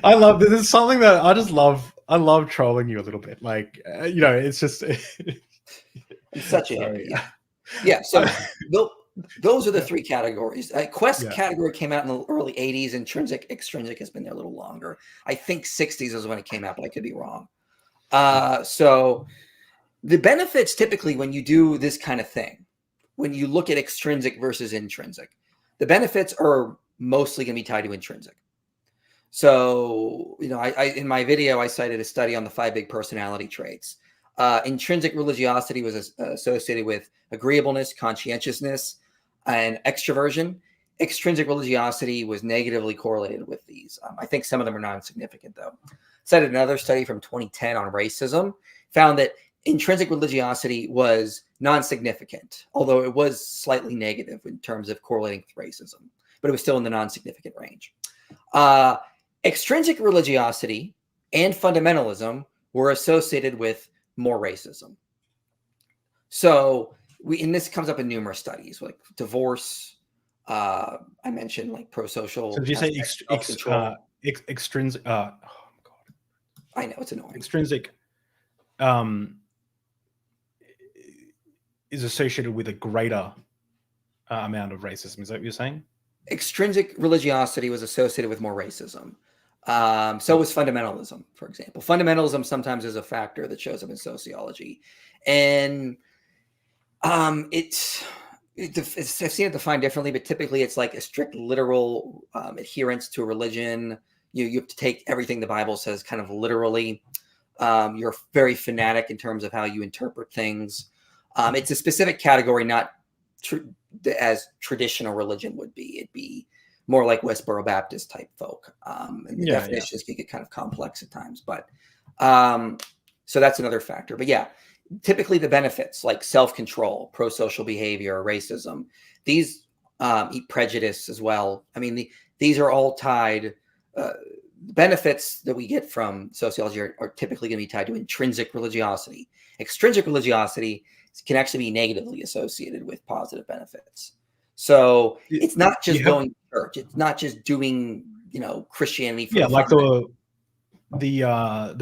I love this. Is something that I just love. I love trolling you a little bit. It's just I'm such a hippie. Yeah. So those are the three categories. Quest category came out in the early 80s. Intrinsic, extrinsic has been there a little longer. I think 60s is when it came out, but I could be wrong. So the benefits typically when you do this kind of thing, when you look at extrinsic versus intrinsic, the benefits are mostly going to be tied to intrinsic. So, I in my video, I cited a study on the 5 big personality traits. Intrinsic religiosity was associated with agreeableness, conscientiousness, and extroversion. Extrinsic religiosity was negatively correlated with these. I think some of them are non-significant, though. Cited another study from 2010 on racism, found that intrinsic religiosity was non-significant, although it was slightly negative in terms of correlating with racism, but it was still in the non-significant range. Extrinsic religiosity and fundamentalism were associated with more racism. So and this comes up in numerous studies, like divorce. I mentioned like pro-social. So did you say extrinsic? Oh God, I know it's annoying. Extrinsic is associated with a greater amount of racism. Is that what you're saying? Extrinsic religiosity was associated with more racism. So was fundamentalism, for example. Fundamentalism sometimes is a factor that shows up in sociology. And I've seen it defined differently, but typically it's like a strict literal adherence to a religion. You have to take everything the Bible says kind of literally. You're very fanatic in terms of how you interpret things. It's a specific category, not as traditional religion would be. It'd be more like Westboro Baptist type folk. And the definitions can get kind of complex at times. But so that's another factor. But yeah, typically the benefits like self-control, pro-social behavior, racism, these prejudice as well. I mean, these are all tied. Benefits that we get from sociology are typically going to be tied to intrinsic religiosity. Extrinsic religiosity can actually be negatively associated with positive benefits. So it's not just going to church. It's not just doing, Christianity. For like the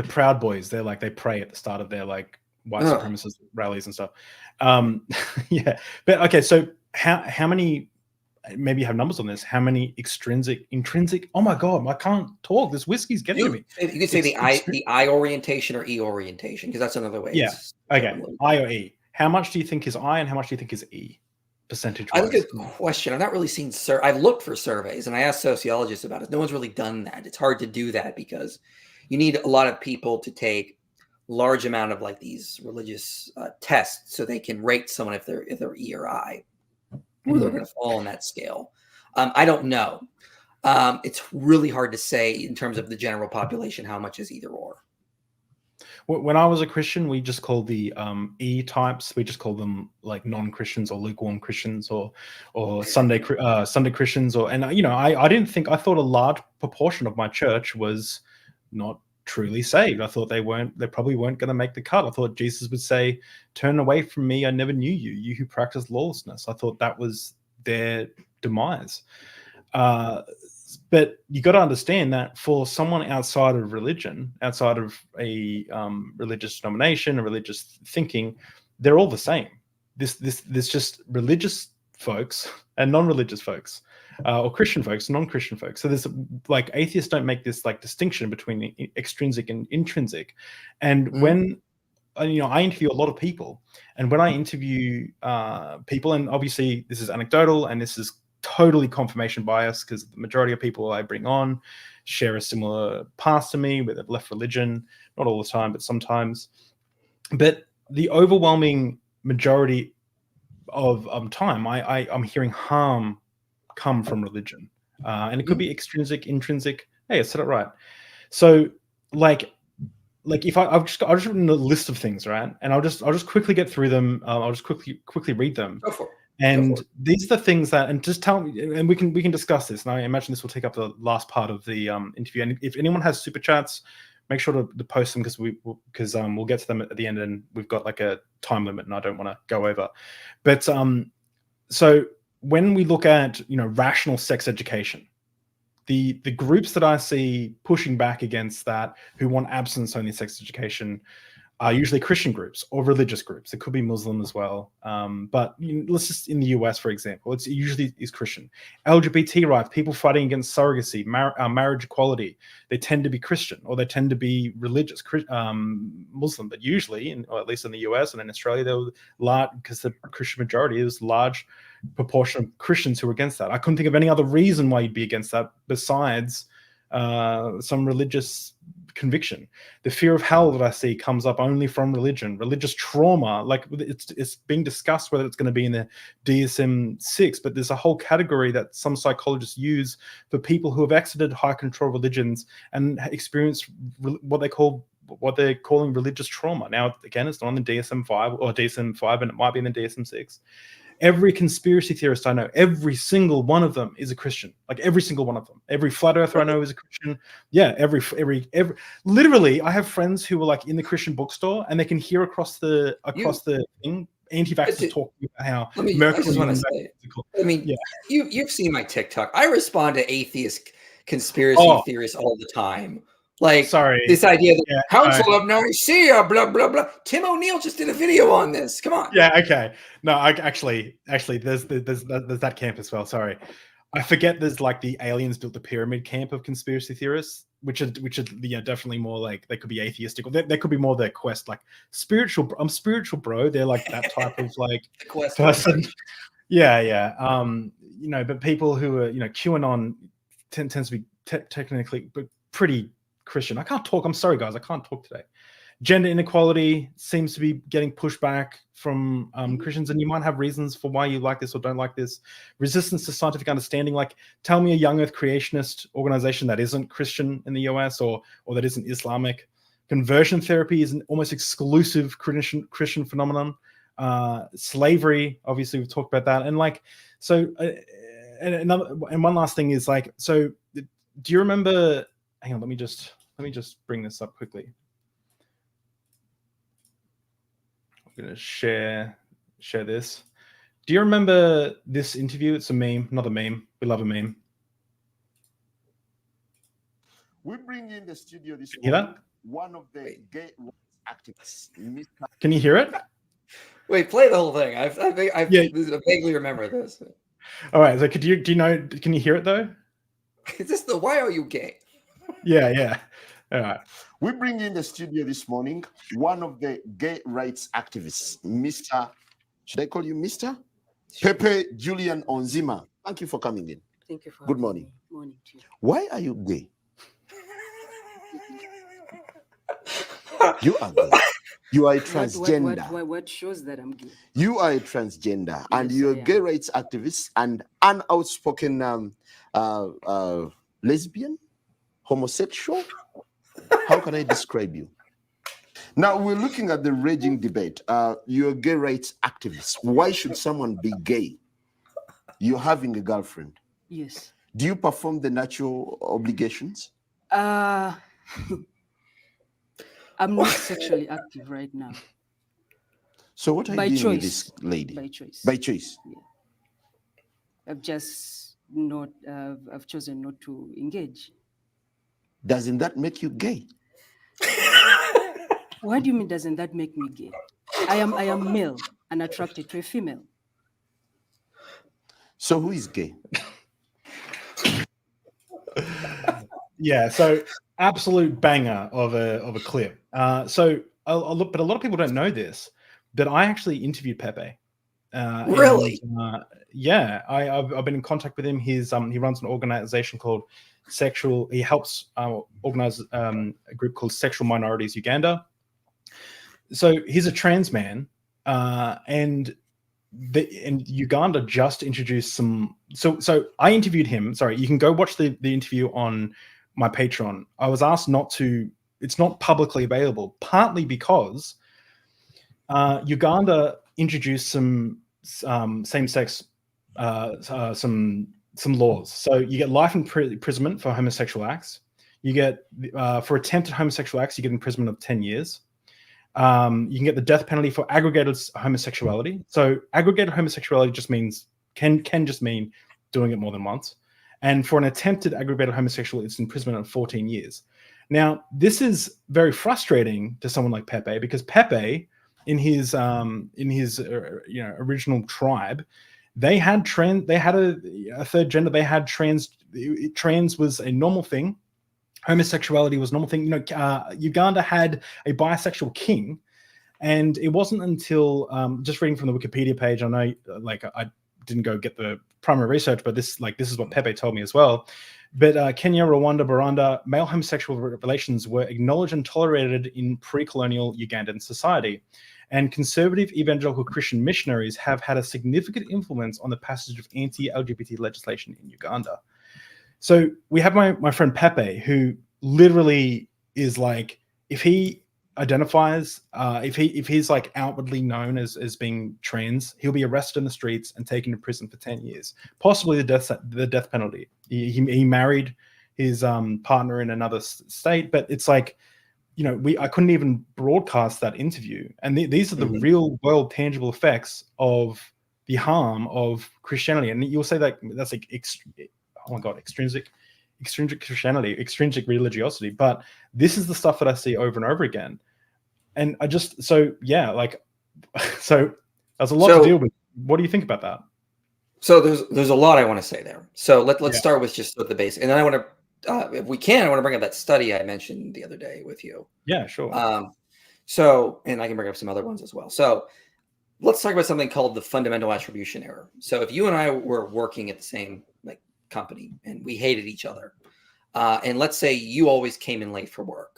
Proud Boys. They're like, they pray at the start of their like white supremacist rallies and stuff. But okay. So how many, maybe you have numbers on this, how many intrinsic, oh my God, I can't talk. This whiskey's getting to me. You could say the I orientation or E orientation, because that's another way. Yeah. Okay. I or E. How much do you think is I and how much do you think is E? Percentage-wise? I think it's a question. I've not really seen I've looked for surveys and I asked sociologists about it. No one's really done that. It's hard to do that because you need a lot of people to take large amount of like these religious tests so they can rate someone if they're E or I, where they're going to fall on that scale. I don't know. It's really hard to say in terms of the general population how much is either or. When I was a Christian, we just called the E types. We just called them like non-Christians or lukewarm Christians or Sunday Christians. I didn't think, I thought a large proportion of my church was not truly saved. I thought they probably weren't going to make the cut. I thought Jesus would say, "Turn away from me, I never knew you, you who practice lawlessness." I thought that was their demise. But you got to understand that for someone outside of religion, outside of a religious denomination, a religious thinking, they're all the same. This just religious folks and non-religious folks, or Christian folks, non-Christian folks. So there's like atheists don't make this like distinction between extrinsic and intrinsic. And when I interview a lot of people, and when I interview people, and obviously this is anecdotal and this is totally confirmation bias because the majority of people I bring on share a similar past to me, where they've left religion, not all the time, but sometimes. But the overwhelming majority of time, I'm hearing harm come from religion, and it could be extrinsic, intrinsic. Hey, I said it right. So, like if I've just written a list of things, right, and I'll just quickly get through them. I'll just quickly read them. Go for it. And these are the things that, and just tell me, and we can discuss this. And I imagine this will take up the last part of the interview. And if anyone has super chats, make sure to post them because we'll get to them at the end, and we've got like a time limit, and I don't want to go over. But so when we look at rational sex education, the groups that I see pushing back against that, who want abstinence only sex education, are usually Christian groups or religious groups. It could be Muslim as well. But let's just, in the US, for example, it usually is Christian. LGBT rights, people fighting against surrogacy, marriage equality, they tend to be Christian or they tend to be religious, Muslim. But usually, or at least in the US and in Australia, there were large, because the Christian majority, there's large proportion of Christians who are against that. I couldn't think of any other reason why you'd be against that besides some religious conviction. The fear of hell that I see comes up only from religious trauma. Like it's being discussed whether it's going to be in the DSM-6, but there's a whole category that some psychologists use for people who have exited high control religions and experienced what they're calling religious trauma. Now, again, it's not in the DSM-5 or DSM-5, and it might be in the DSM-6. Every conspiracy theorist I know, every single one of them is a Christian. Like every single one of them. Every flat earther I know is a Christian. Yeah, every literally, I have friends who were like in the Christian bookstore and they can hear across the thing anti-vaxxers talking about how Merkel. I just want to say, you've seen my TikTok. I respond to atheist conspiracy theorists all the time. Like this idea that Council of Nicaea, blah blah blah. Tim O'Neill just did a video on this. Come on. Yeah. Okay. No. Actually, there's that camp as well. Sorry, I forget. There's like the aliens built the pyramid camp of conspiracy theorists, which are definitely more like they could be atheistic, or they could be more their quest, like spiritual. I'm spiritual, bro. They're like that type of like person. Yeah. But people who are QAnon tends to be technically but pretty Christian. I can't talk. I'm sorry, guys. I can't talk today. Gender inequality seems to be getting pushed back from Christians, and you might have reasons for why you like this or don't like this. Resistance to scientific understanding. Like, tell me a young Earth creationist organization that isn't Christian in the US or that isn't Islamic. Conversion therapy is an almost exclusive Christian phenomenon. Slavery, obviously, we've talked about that. And like, so, and one last thing is like, so, do you remember? Hang on, let me just bring this up quickly. I'm gonna share this. Do you remember this interview? It's a meme, not a meme. We love a meme. We bring in the studio this morning one of the gay activists. Can you hear it? Wait, play the whole thing. I vaguely remember this. All right. So can you hear it though? Is this the why are you gay? Yeah. All right. We bring in the studio this morning one of the gay rights activists, Mr. Should I call you Mr? Pepe Julian Onzima. Thank you for coming in. Thank you for Good morning. Me. Morning to you. Why are you gay? You are gay. You are a transgender. What shows that I'm gay? You are a transgender, yes, and you're a gay rights activist and an outspoken lesbian, homosexual. How can I describe you? Now we're looking at the raging debate. You're a gay rights activist. Why should someone be gay? You're having a girlfriend. Yes. Do you perform the natural obligations? I'm not sexually active right now. So what are you doing with this lady? By choice. By choice. Yeah. I've just not. I've chosen not to engage. Doesn't that make you gay? What do you mean? Doesn't that make me gay? I am male and attracted to a female. So who is gay? Yeah. So absolute banger of a clip. So I'll look, but a lot of people don't know this, that I actually interviewed Pepe. Really? And, yeah, I've been in contact with him. He runs an organization called He helps organize a group called Sexual Minorities Uganda. So he's a trans man, and Uganda just introduced some. So I interviewed him. Sorry, you can go watch the interview on my Patreon. I was asked not to. It's not publicly available, partly because Uganda introduced some same-sex some laws. So you get life imprisonment for homosexual acts. You get for attempted homosexual acts, you get imprisonment of 10 years. You can get the death penalty for aggregated homosexuality. So aggregated homosexuality just means can just mean doing it more than once. And for an attempted aggravated homosexual, it's imprisonment of 14 years. Now, this is very frustrating to someone like Pepe, because Pepe, in his original tribe, they had a third gender. They had trans. Trans was a normal thing. Homosexuality was a normal thing. Uganda had a bisexual king, and it wasn't until just reading from the Wikipedia page. I know, I didn't go get the primary research, but this is what Pepe told me as well. But Kenya, Rwanda, Burundi, male homosexual relations were acknowledged and tolerated in pre-colonial Ugandan society. And conservative evangelical Christian missionaries have had a significant influence on the passage of anti-LGBT legislation in Uganda. So we have my friend Pepe, who literally is like, if he identifies, if he's like outwardly known as being trans, he'll be arrested in the streets and taken to prison for 10 years, possibly the death penalty. He married his partner in another state, but it's like, I couldn't even broadcast that interview. And these are the real world tangible effects of the harm of Christianity. And you'll say that's like, oh my God, extrinsic Christianity, extrinsic religiosity. But this is the stuff that I see over and over again. And there's a lot to deal with. What do you think about that? So there's a lot I want to say there. So let's start with just the basic, and then I want to, if we can, I want to bring up that study I mentioned the other day with you. Yeah, sure. And I can bring up some other ones as well. So let's talk about something called the fundamental attribution error. So if you and I were working at the same company and we hated each other, and let's say you always came in late for work,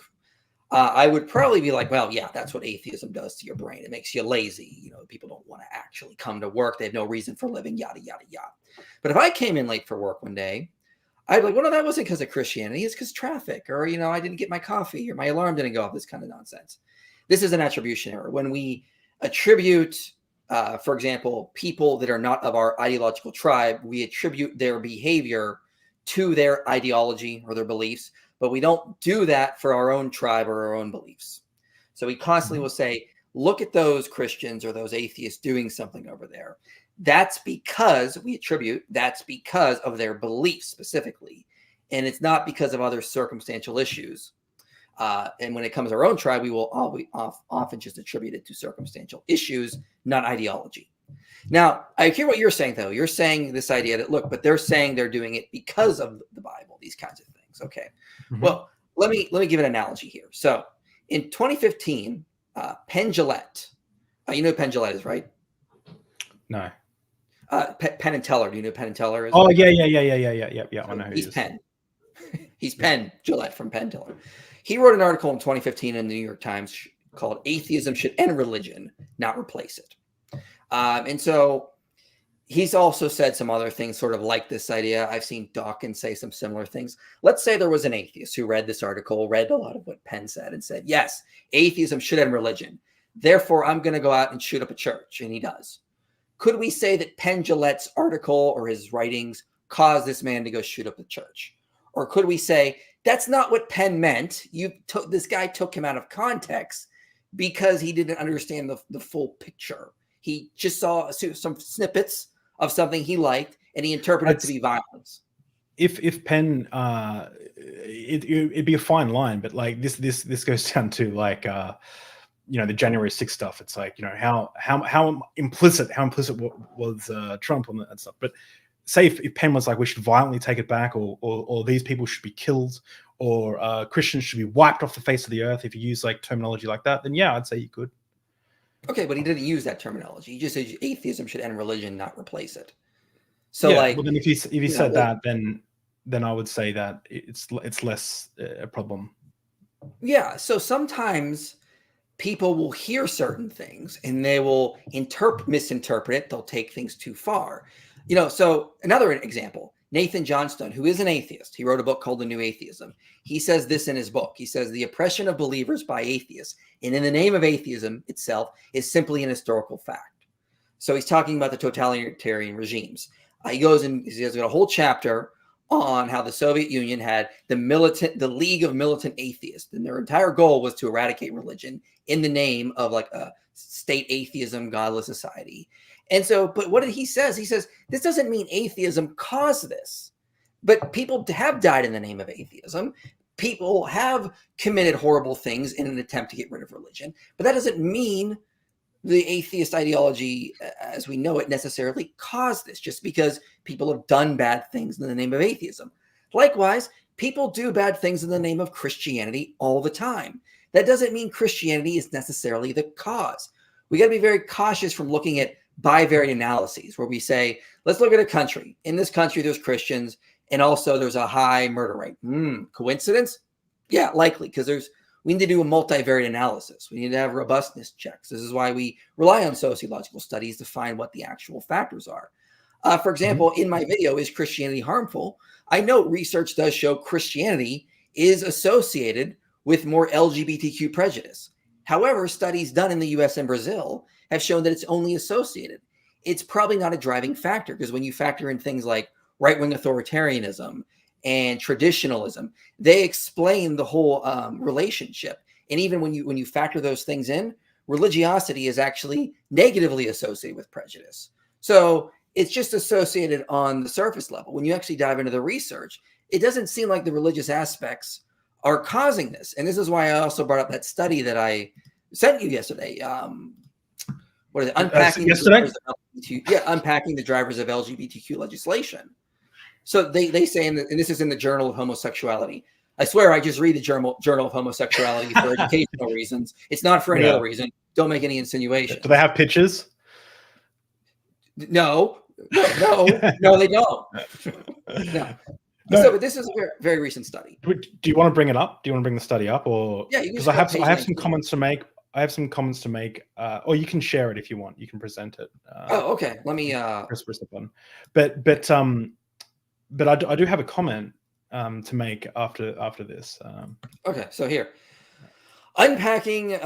I would probably be like, well, yeah, that's what atheism does to your brain. It makes you lazy. People don't want to actually come to work. They have no reason for living, yada, yada, yada. But if I came in late for work one day, I'd be like, well, no, that wasn't because of Christianity. It's because traffic, or, I didn't get my coffee, or my alarm didn't go off, this kind of nonsense. This is an attribution error. When we attribute, for example, people that are not of our ideological tribe, we attribute their behavior to their ideology or their beliefs, but we don't do that for our own tribe or our own beliefs. So we constantly will say, look at those Christians or those atheists doing something over there. That's because of their beliefs specifically. And it's not because of other circumstantial issues. And when it comes to our own tribe, we will often just attribute it to circumstantial issues, not ideology. Now, I hear what you're saying, though. You're saying this idea that, look, but they're saying they're doing it because of the Bible, these kinds of things. Okay. Well, let me give an analogy here. So in 2015, Penn Jillette, you know who Penn Jillette is, right? No. Penn and Teller. Do you know who Penn and Teller is? Oh, yeah. I know who he's he is. Penn. He's Penn Jillette from Penn Teller. He wrote an article in 2015 in the New York Times called "Atheism Should End Religion, Not Replace It." And so he's also said some other things sort of like this idea. I've seen Dawkins say some similar things. Let's say there was an atheist who read this article, read a lot of what Penn said, and said, yes, atheism should end religion. Therefore, I'm going to go out and shoot up a church. And he does. Could we say that Penn Jillette's article or his writings caused this man to go shoot up the church? Or could we say, that's not what Penn meant. This guy took him out of context because he didn't understand the full picture. He just saw some snippets of something he liked, and he interpreted it to be violence. If Penn, it'd be a fine line, but like this goes down to like the January 6th stuff. It's like how implicit was Trump on that stuff. But say if Penn was like, we should violently take it back, or these people should be killed, or Christians should be wiped off the face of the earth. If you use like terminology like that, then yeah, I'd say you could. Okay, but he didn't use that terminology. He just said atheism should end religion, not replace it. So, well, then if he said that, then I would say that it's less a problem. Yeah. So sometimes people will hear certain things and they will misinterpret it. They'll take things too far. So another example, Nathan Johnstone, who is an atheist, he wrote a book called The New Atheism. He says this in his book. He says the oppression of believers by atheists, and in the name of atheism itself, is simply an historical fact. So he's talking about the totalitarian regimes. He has got a whole chapter on how the Soviet Union had the League of Militant Atheists, and their entire goal was to eradicate religion in the name of like a state atheism, godless society. And so, but what he says, this doesn't mean atheism caused this, but people have died in the name of atheism. people have committed horrible things in an attempt to get rid of religion, but that doesn't mean the atheist ideology as we know it necessarily caused this, just because people have done bad things in the name of atheism. Likewise, people do bad things in the name of Christianity all the time. That doesn't mean Christianity is necessarily the cause. We got to be very cautious from looking at bivariate analyses where we say, let's look at a country. In this country, there's Christians, and also there's a high murder rate. Coincidence? Yeah, likely, because we need to do a multivariate analysis. We need to have robustness checks. This is why we rely on sociological studies to find what the actual factors are. For example, in my video, Is Christianity Harmful? I note research does show Christianity is associated with more LGBTQ prejudice. However, studies done in the US and Brazil have shown that it's only associated. It's probably not a driving factor, because when you factor in things like right-wing authoritarianism and traditionalism, they explain the whole relationship. And even when you factor those things in, religiosity is actually negatively associated with prejudice. So it's just associated on the surface level. When you actually dive into the research, it doesn't seem like the religious aspects are causing this. And this is why I also brought up that study that I sent you yesterday. What is it? Unpacking unpacking the drivers of LGBTQ legislation. So they say, and this is in the Journal of Homosexuality. I swear I just read the Journal of Homosexuality for educational reasons. It's not for any other reason. Don't make any insinuations. Do they have pictures? No, they don't. No. So, but this is a very, very recent study. Do you want to bring it up? Do you want to bring the study up, or yeah? Because I have some comments to make. Or you can share it if you want. You can present it. Okay. Let me press the button. But I do have a comment to make after this. Okay. So here, unpacking.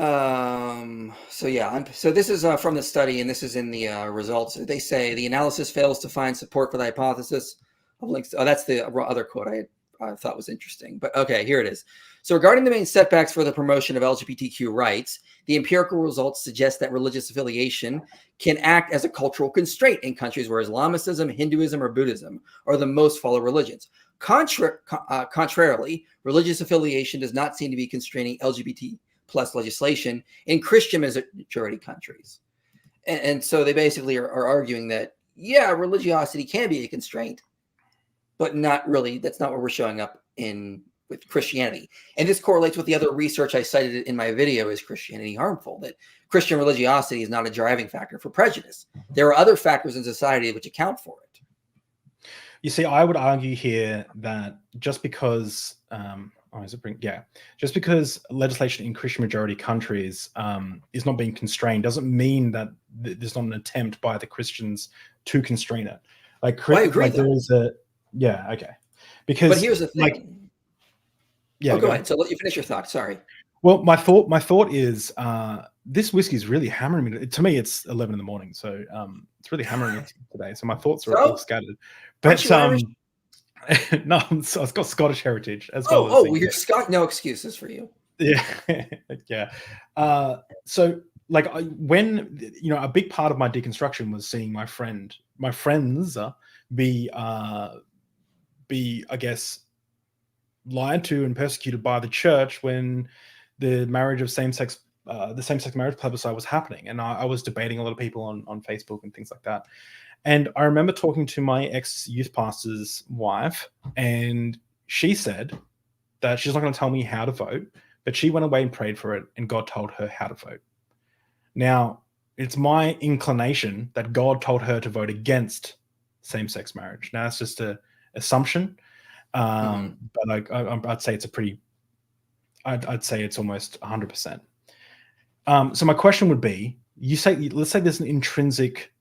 So this is from the study, and this is in the results. They say the analysis fails to find support for the hypothesis. That's the other quote I thought was interesting. But okay, here it is. So regarding the main setbacks for the promotion of LGBTQ rights, the empirical results suggest that religious affiliation can act as a cultural constraint in countries where Islamicism, Hinduism, or Buddhism are the most followed religions. Contrarily, religious affiliation does not seem to be constraining LGBT plus legislation in Christian majority countries. And so they basically are arguing that, yeah, religiosity can be a constraint, but not really. That's not what we're showing up with Christianity. And this correlates with the other research I cited in my video, Is Christianity Harmful? That Christian religiosity is not a driving factor for prejudice. There are other factors in society which account for it. You see, I would argue here that just because just because legislation in Christian majority countries is not being constrained doesn't mean that there's not an attempt by the Christians to constrain it. Like, I agree. There is okay. Because, but here's the thing. Go ahead. So let you finish your thought. Sorry. Well, my thought is this whiskey is really hammering me. To me, it's 11 in the morning, so it's really hammering me today. So my thoughts are all scattered. But no, I've got Scottish heritage as well. Well, you're Scott. No excuses for you. Yeah, yeah. So like when a big part of my deconstruction was seeing my friends be I guess lied to and persecuted by the church when the marriage of same-sex marriage plebiscite was happening, and I was debating a lot of people on Facebook and things like that. And I remember talking to my ex-youth pastor's wife, and she said that she's not going to tell me how to vote, but she went away and prayed for it, and God told her how to vote. Now, it's my inclination that God told her to vote against same-sex marriage. Now, that's just an assumption, but I'd say it's I'd say it's almost 100%. So my question would be, let's say there's an intrinsic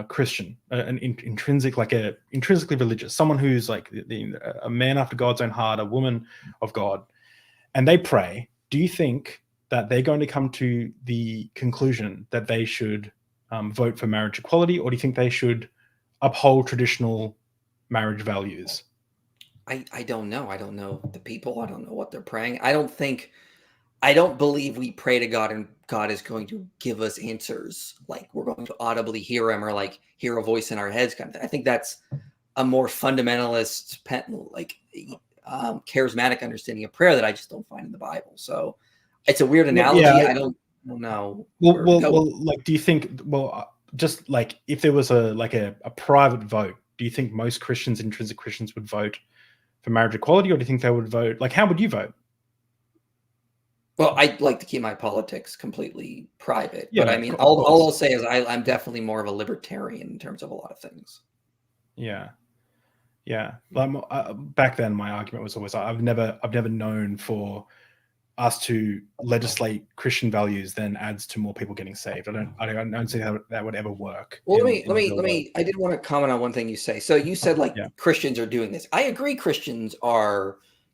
Christian, intrinsically religious, someone who's like a man after God's own heart, a woman of God, and they pray. Do you think that they're going to come to the conclusion that they should vote for marriage equality, or do you think they should uphold traditional marriage values? I don't know. I don't know the people. I don't know what they're praying. I don't believe we pray to God and God is going to give us answers. Like we're going to audibly hear him or like hear a voice in our heads kind of thing. I think that's a more fundamentalist, charismatic understanding of prayer that I just don't find in the Bible. So it's a weird analogy. Yeah. I don't know. Well, like, do you think, just like if there was a private vote, do you think most Christians, intrinsic Christians, would vote for marriage equality, or do you think they would vote, like, how would you vote? Well, I'd like to keep my politics completely private, Yeah, but I mean, all I'll say is I'm definitely more of a libertarian in terms of a lot of things. Yeah. Back then, my argument was always, I've never known for us to legislate Christian values then adds to more people getting saved. I don't see how that would ever work. Well, let me. I did want to comment on one thing you say. So you said Christians are doing this. I agree. Christians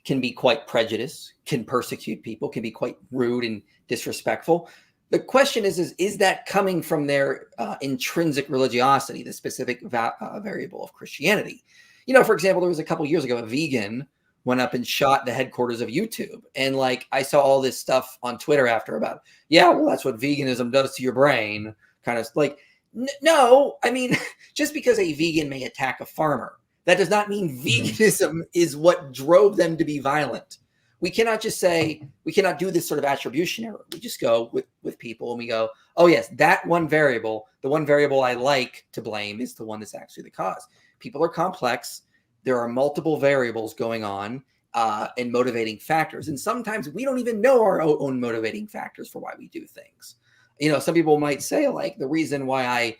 can be quite prejudiced, can persecute people, can be quite rude and disrespectful. The question is that coming from their intrinsic religiosity, the specific variable of Christianity? You know, for example, there was a couple years ago, a vegan went up and shot the headquarters of YouTube. And like, I saw all this stuff on Twitter after about, that's what veganism does to your brain. Kind of like, no, I mean, just because a vegan may attack a farmer, that does not mean veganism is what drove them to be violent. We cannot just say, we cannot do this sort of attribution error. We just go with people and we go, oh yes, that one variable, the one variable I like to blame is the one that's actually the cause. People are complex. There are multiple variables going on and motivating factors. And sometimes we don't even know our own motivating factors for why we do things. You know, some people might say, like, the reason why I,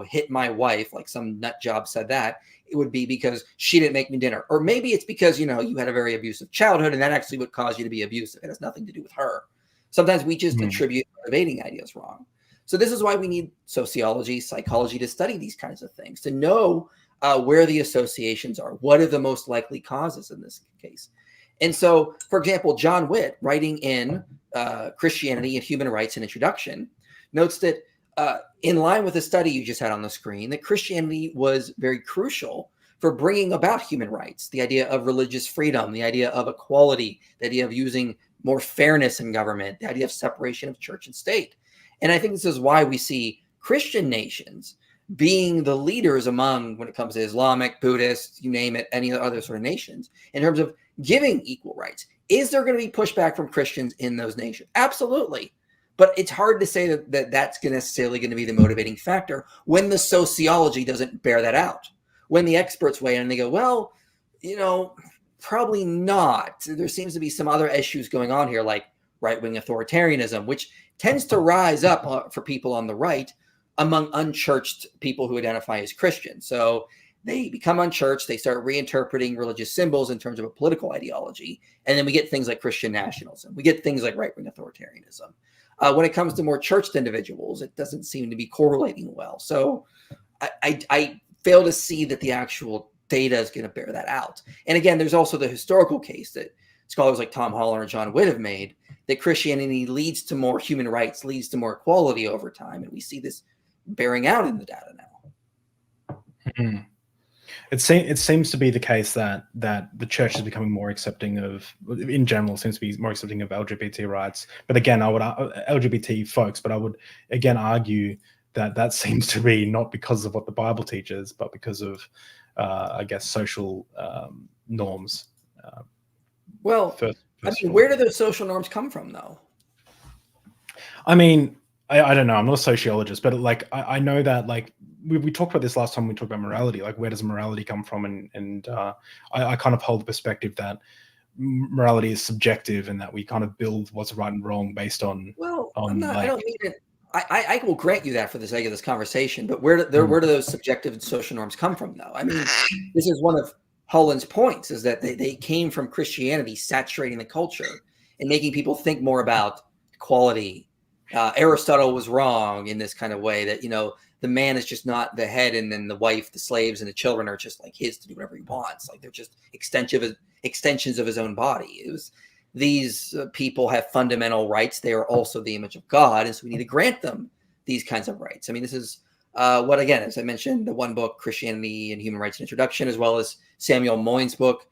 hit my wife, like some nut job said that, it would be because she didn't make me dinner. Or maybe it's because, you had a very abusive childhood and that actually would cause you to be abusive. It has nothing to do with her. Sometimes we just attribute motivating ideas wrong. So this is why we need sociology, psychology to study these kinds of things, to know where the associations are. What are the most likely causes in this case? And so, for example, John Witt, writing in Christianity and Human Rights and Introduction, notes that in line with the study you just had on the screen, that Christianity was very crucial for bringing about human rights, the idea of religious freedom, the idea of equality, the idea of using more fairness in government, the idea of separation of church and state. And I think this is why we see Christian nations being the leaders among, when it comes to Islamic, Buddhist, you name it, any other sort of nations, in terms of giving equal rights. Is there going to be pushback from Christians in those nations? Absolutely. But it's hard to say that that's necessarily going to be the motivating factor when the sociology doesn't bear that out. When the experts weigh in and they go, well, probably not. There seems to be some other issues going on here, like right-wing authoritarianism, which tends to rise up for people on the right among unchurched people who identify as Christian. So they become unchurched, they start reinterpreting religious symbols in terms of a political ideology, and then we get things like Christian nationalism. We get things like right-wing authoritarianism. When it comes to more churched individuals, it doesn't seem to be correlating well. So I fail to see that the actual data is going to bear that out. And again, there's also the historical case that scholars like Tom Holler and John Witt have made, that Christianity leads to more human rights, leads to more equality over time. And we see this bearing out in the data now. Mm-hmm. It seems to be the case that the church is becoming more accepting of, in general, seems to be more accepting of LGBT rights. But again, I would LGBT folks, but I would again argue that seems to be not because of what the Bible teaches, but because of, I guess, social norms. Where do those social norms come from, though? I mean, I don't know. I'm not a sociologist, but like I know that like we talked about this last time we talked about morality. Like, where does morality come from? And I kind of hold the perspective that morality is subjective and that we kind of build what's right and wrong based on. I don't mean it. I will grant you that for the sake of this conversation, but where do those subjective and social norms come from, though? I mean, this is one of Holland's points, is that they came from Christianity saturating the culture and making people think more about equality. Aristotle was wrong in this kind of way that, the man is just not the head, and then the wife, the slaves, and the children are just like his to do whatever he wants. Like, they're just extensions of his own body. It was these people have fundamental rights. They are also the image of God, and so we need to grant them these kinds of rights. I mean, this is what, again, as I mentioned, the one book, Christianity and Human Rights and Introduction, as well as Samuel Moyn's book,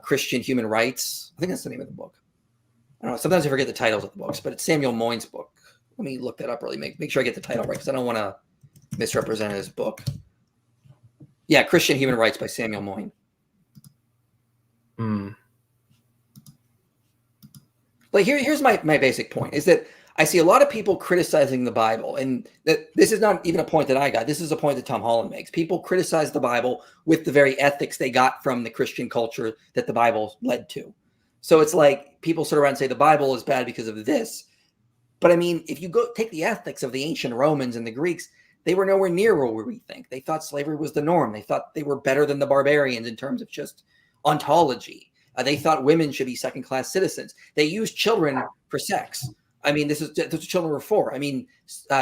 Christian Human Rights. I think that's the name of the book. I don't know. Sometimes I forget the titles of the books, but it's Samuel Moyn's book. Let me look that up really. Make sure I get the title right, because I don't want to misrepresent his book. Yeah, Christian Human Rights by Samuel Moyn. like here's my basic point is that I see a lot of people criticizing the Bible, and that this is not even a point that I got. This is a point that Tom Holland makes. People criticize the Bible with the very ethics they got from the Christian culture that the Bible led to. So it's like people sit around and say the Bible is bad because of this. But I mean, if you go take the ethics of the ancient Romans and the Greeks, they were nowhere near where we think. They thought slavery was the norm. They thought they were better than the barbarians in terms of just ontology. They thought women should be second-class citizens. They used children for sex. I mean, this is what children were for. I mean,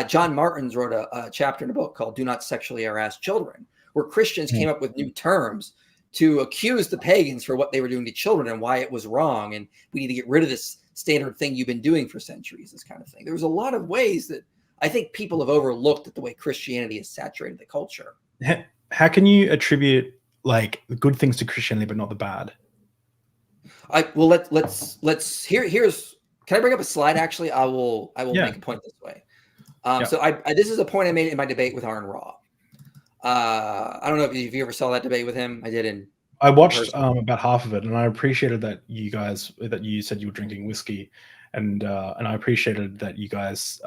John Martins wrote a chapter in a book called "Do Not Sexually Harass Children," where Christians came up with new terms to accuse the pagans for what they were doing to children and why it was wrong, and we need to get rid of this standard thing you've been doing for centuries. This kind of thing. There's a lot of ways that I think people have overlooked at the way Christianity has saturated the culture. How can you attribute like the good things to Christianity but not the bad? Let's here's. Can I bring up a slide? Actually, I will make a point this way. So this is a point I made in my debate with Aaron Raw. I don't know if you ever saw that debate with him. I did. I watched about half of it, and I appreciated that you said you were drinking whiskey, and I appreciated that you guys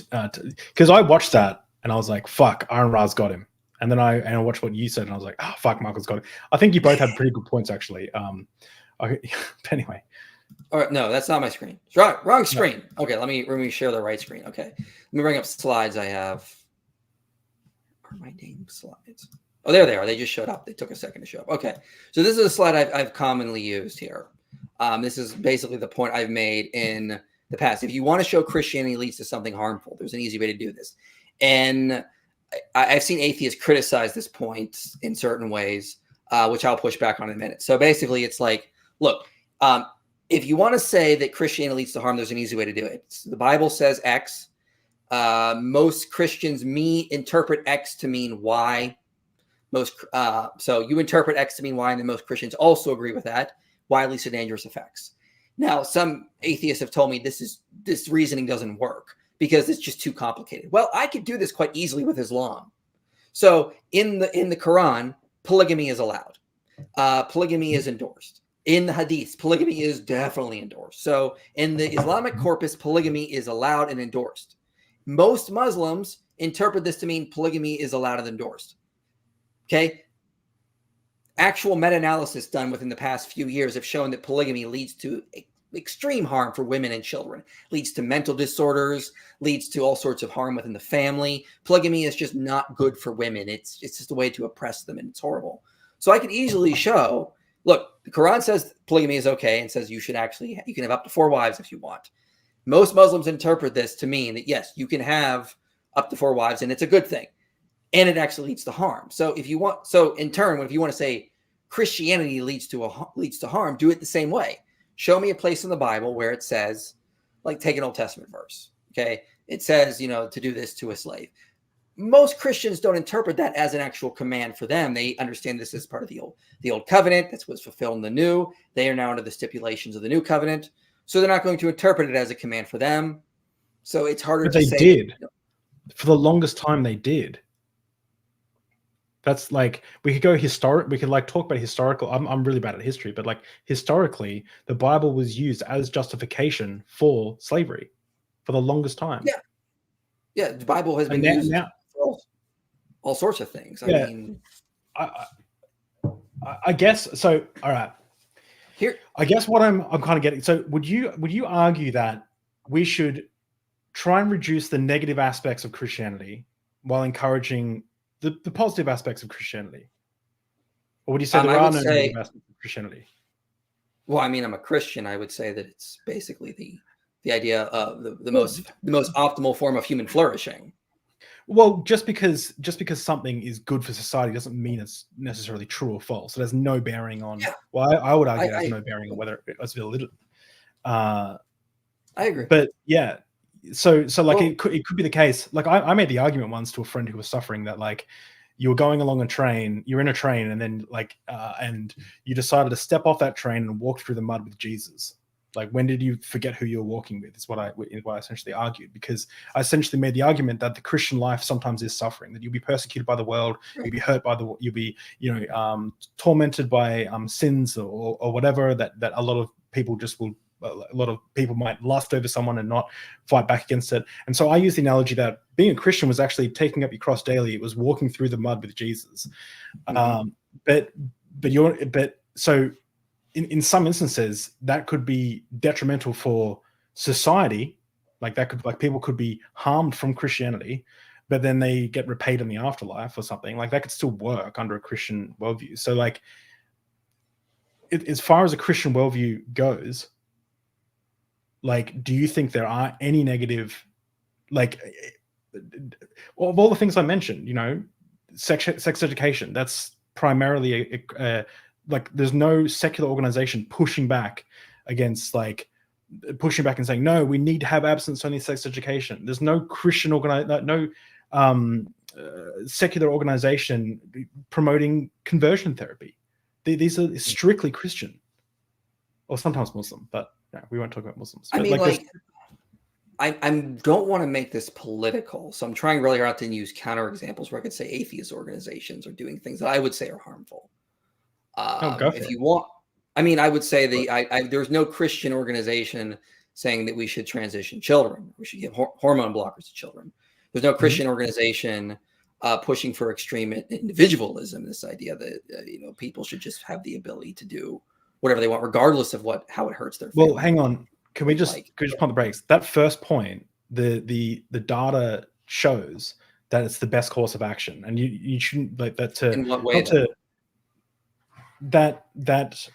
because I watched that and I was like, "Fuck, Aaron Ra's got him," and then I watched what you said and I was like, "Oh fuck, Michael's got him." I think you both had pretty good points actually. Anyway. All right, no, that's not my screen. Wrong screen. No. Okay, let me share the right screen. Okay, let me bring up slides I have. Are my damn slides? Oh, there they are. They just showed up. They took a second to show up. Okay, so this is a slide I've commonly used here. This is basically the point I've made in the past. If you want to show Christianity leads to something harmful, there's an easy way to do this. And I've seen atheists criticize this point in certain ways, which I'll push back on in a minute. So basically, it's like, look, if you want to say that Christianity leads to harm, there's an easy way to do it. The Bible says X. Most Christians interpret X to mean Y. So you interpret X to mean Y, and then most Christians also agree with that. Y leads to dangerous effects. Now, some atheists have told me this reasoning doesn't work because it's just too complicated. Well, I could do this quite easily with Islam. So in the Quran, polygamy is allowed. Polygamy is endorsed. In the Hadith, polygamy is definitely endorsed. So in the Islamic corpus, polygamy is allowed and endorsed. Most Muslims interpret this to mean polygamy is allowed and endorsed. Okay. Actual meta-analysis done within the past few years have shown that polygamy leads to extreme harm for women and children, leads to mental disorders, leads to all sorts of harm within the family. Polygamy is just not good for women. It's just a way to oppress them, and it's horrible. So I could easily show, look, the Quran says polygamy is okay and says you can have up to 4 wives if you want. Most Muslims interpret this to mean that, yes, you can have up to 4 wives and it's a good thing. And it actually leads to harm. So if you want to say Christianity leads to harm, do it the same way. Show me a place in the Bible where it says, like, take an Old Testament verse. Okay. It says, to do this to a slave. Most Christians don't interpret that as an actual command for them. They understand this as part of the old covenant. That's what's fulfilled in the new. They are now under the stipulations of the new covenant. So they're not going to interpret it as a command for them. So it's harder to say. They did. For the longest time, they did. That's like, we could go historic. We could talk about historical. I'm really bad at history, but historically, the Bible was used as justification for slavery for the longest time. Yeah. Yeah. The Bible has been used for all sorts of things. I mean, I guess so. All right. Here, I guess what I'm kind of getting. So would you argue that we should try and reduce the negative aspects of Christianity while encouraging the positive aspects of Christianity? Or would you say there are no negative aspects of Christianity? Well, I mean, I'm a Christian. I would say that it's basically the idea of the most optimal form of human flourishing. Well, just because something is good for society doesn't mean it's necessarily true or false. It has no bearing on. Yeah. Well, I would argue it has no bearing on whether it's valid. I agree. But yeah, so it could be the case. Like I made the argument once to a friend who was suffering that you were going along a train, you're in a train, and then and you decided to step off that train and walk through the mud with Jesus. Like, when did you forget who you were walking with? Is what I essentially argued, because I essentially made the argument that the Christian life sometimes is suffering, that you'll be persecuted by the world, you'll be hurt by you'll be tormented by sins or whatever that a lot of people just will a lot of people might lust over someone and not fight back against it. And so I use the analogy that being a Christian was actually taking up your cross daily. It was walking through the mud with Jesus. But so in some instances that could be detrimental for society. Like people could be harmed from Christianity, but then they get repaid in the afterlife or something. Like that could still work under a Christian worldview. So like, as far as a Christian worldview goes, like, do you think there are any negative, like, of all the things I mentioned, you know, sex education, that's primarily like, there's no secular organization pushing back against, like, pushing back and saying, no, we need to have abstinence-only sex education. There's no Christian secular organization promoting conversion therapy. These are strictly Christian, or sometimes Muslim, but no, we won't talk about Muslims. I But mean, I don't want to make this political, so I'm trying really hard to use counterexamples where I could say atheist organizations are doing things that I would say are harmful. If you want, I mean, I would say there's no Christian organization saying that we should transition children. We should give hormone blockers to children. There's no Christian organization pushing for extreme individualism. This idea that people should just have the ability to do whatever they want, regardless of how it hurts their family. Well, hang on. Can we just pump the brakes? That first point, the data shows that it's the best course of action, and you shouldn't like that to. In what way? That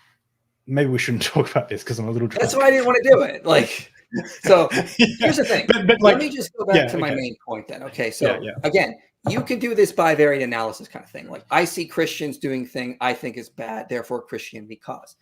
maybe we shouldn't talk about this because I'm a little drunk. That's why I didn't want to do it. Like, so here's the thing. But let me just go back to my main point then. Okay, so again, you can do this by varied analysis kind of thing. Like, I see Christians doing thing I think is bad, therefore Christianity cause.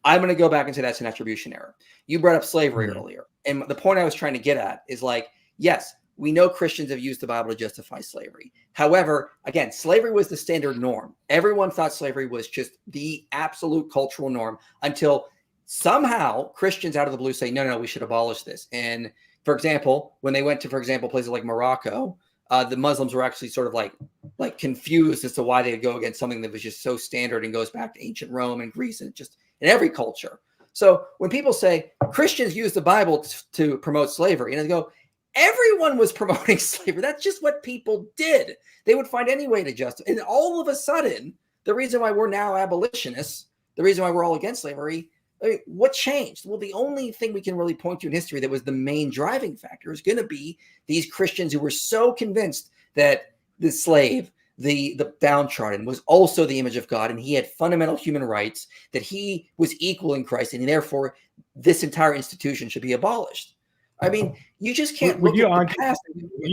I'm going to go back and say that's an attribution error. You brought up slavery earlier, and the point I was trying to get at is like, yes, we know Christians have used the Bible to justify slavery. However, again, slavery was the standard norm. Everyone thought slavery was just the absolute cultural norm until somehow Christians out of the blue say, no, we should abolish this. And for example, when they went to, places like Morocco, the Muslims were actually sort of like confused as to why they would go against something that was just so standard and goes back to ancient Rome and Greece and just in every culture. So when people say Christians use the Bible to promote slavery, they go, everyone was promoting slavery. That's just what people did. They would find any way to justify. And all of a sudden, the reason why we're now abolitionists, the reason why we're all against slavery, I mean, what changed? Well, the only thing we can really point to in history that was the main driving factor is going to be these Christians who were so convinced that the slave, the downtrodden, was also the image of God, and he had fundamental human rights, that he was equal in Christ, and therefore this entire institution should be abolished. I mean, you just can't look at the past. Would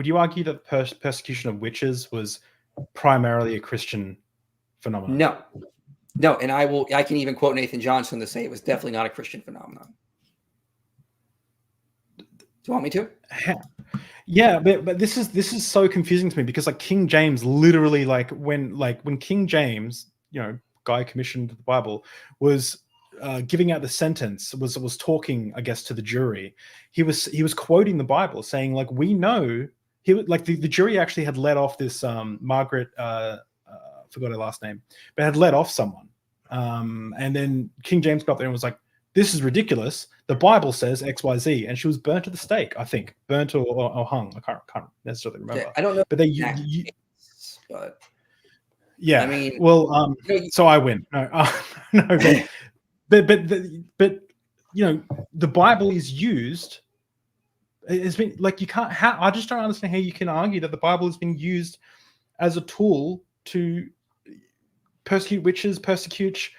you argue that persecution of witches was primarily a Christian phenomenon? No, and I can even quote Nathan Johnson to say it was definitely not a Christian phenomenon. Do you want me to? Yeah, but this is so confusing to me because like King James literally when King James, guy commissioned the Bible, was giving out the sentence, was talking, I guess, to the jury. He was quoting the Bible, saying like, we know the jury actually had let off this Margaret, forgot her last name, but had let off someone, and then King James got there and was like, this is ridiculous. The Bible says X, Y, Z, and she was burnt at the stake. I think burnt or hung. I can't necessarily remember. Yeah, I don't know, but yeah. I mean, well, so I win. No, but the Bible is used. It's been like you can't. I just don't understand how you can argue that the Bible has been used as a tool to persecute witches, persecute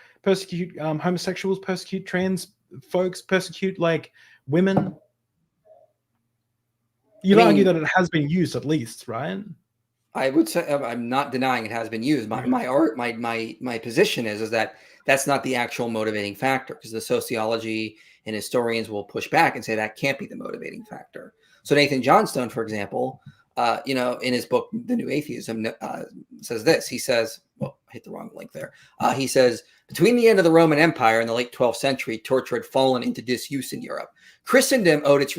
homosexuals, persecute trans folks, persecute like women. You'd argue that it has been used at least, right? I would say I'm not denying it has been used. My position is that that's not the actual motivating factor, because the sociology and historians will push back and say that can't be the motivating factor. So Nathan Johnstone, for example, in his book, The New Atheism, says this. He says, well, I hit the wrong link there. He says, between the end of the Roman Empire and the late 12th century, torture had fallen into disuse in Europe. Christendom owed its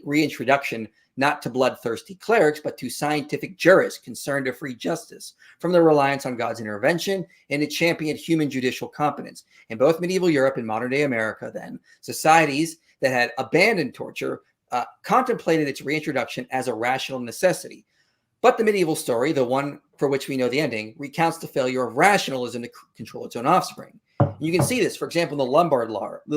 reintroduction not to bloodthirsty clerics, but to scientific jurists concerned to free justice from their reliance on God's intervention, and it championed human judicial competence. In both medieval Europe and modern-day America, then, societies that had abandoned torture contemplated its reintroduction as a rational necessity. But the medieval story, the one for which we know the ending, recounts the failure of rationalism to control its own offspring. You can see this, for example, in the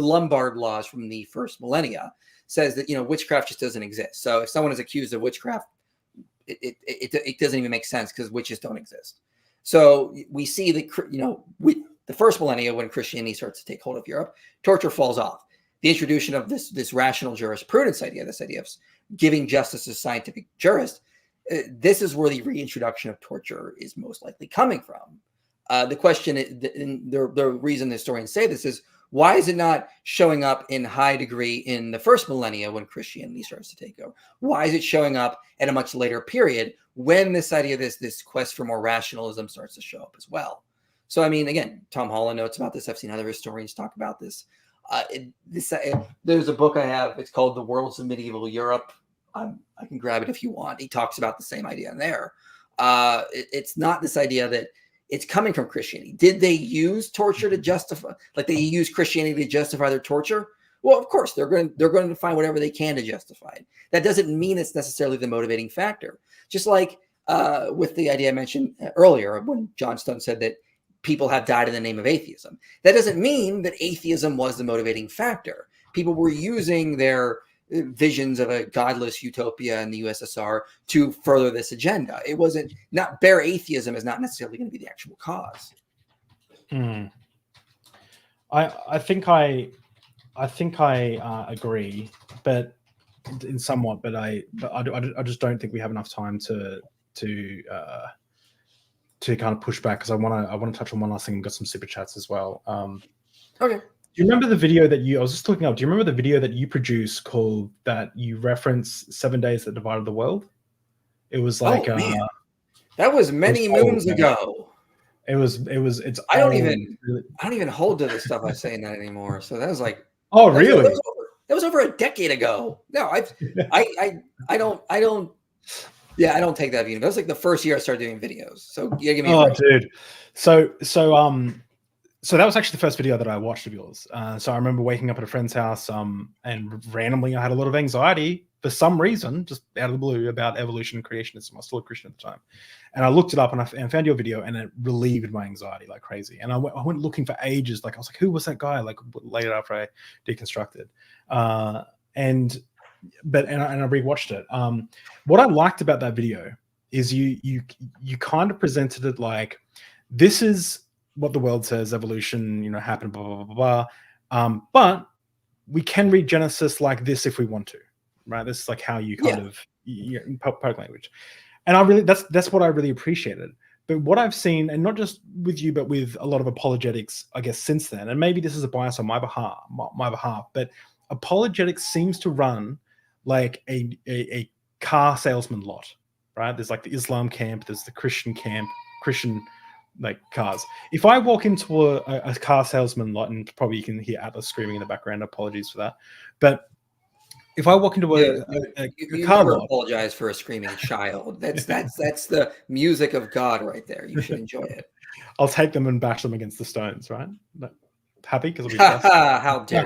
Lombard laws from the first millennia says that, witchcraft just doesn't exist. So if someone is accused of witchcraft, it doesn't even make sense because witches don't exist. So we see that, the first millennia, when Christianity starts to take hold of Europe, torture falls off. The introduction of this rational jurisprudence idea, this idea of giving justice to scientific jurists, this is where the reintroduction of torture is most likely coming from. The question, the reason the historians say this is, why is it not showing up in high degree in the first millennia when Christianity starts to take over? Why is it showing up at a much later period when this idea, this quest for more rationalism starts to show up as well? So, I mean, again, Tom Holland notes about this. I've seen other historians talk about this. There's a book I have. It's called The Worlds of Medieval Europe. I can grab it if you want. He talks about the same idea in there. It's not this idea that it's coming from Christianity. Did they use torture to justify, like they use Christianity to justify their torture? Well, of course, they're going to find whatever they can to justify it. That doesn't mean it's necessarily the motivating factor. Just like with the idea I mentioned earlier when John Stone said that people have died in the name of atheism. That doesn't mean that atheism was the motivating factor. People were using their visions of a godless utopia in the USSR to further this agenda. It wasn't, not bare atheism is not necessarily going to be the actual cause. I think I agree, but in somewhat, but I just don't think we have enough time to kind of push back, because I want to touch on one last thing. We've got some super chats as well. Okay. Do you remember the video that I was just looking up? Do you remember the video that you produced called that you reference 7 Days That Divided the World? It was like that was many moons ago. It's I don't even hold to the stuff I say in that anymore. So that was like, oh really? That was over a decade ago. No, I don't take that view. That was like the first year I started doing videos. So yeah, give me a break. Dude. So that was actually the first video that I watched of yours. So I remember waking up at a friend's house, and randomly I had a lot of anxiety for some reason, just out of the blue, about evolution and creationism. I was still a Christian at the time, and I looked it up and I found your video, and it relieved my anxiety like crazy. And I went looking for ages. Like I was like, who was that guy? Like later after I deconstructed, and I rewatched it. What I liked about that video is you kind of presented it like, this is what the world says, evolution, happened, blah, blah, blah, blah. But we can read Genesis like this if we want to, right? This is like how you kind of poke language. And that's what I really appreciated. But what I've seen, and not just with you, but with a lot of apologetics, I guess, since then, and maybe this is a bias on my behalf, but apologetics seems to run like a car salesman lot, right? There's like the Islam camp, there's the Christian camp, Christian like cars. If I walk into a car salesman lot, and probably you can hear Atlas screaming in the background, apologies for that, but if I walk into a car lot, apologize for a screaming child. That's the music of God right there. You should enjoy it. I'll take them and bash them against the stones, right? Happy because how dare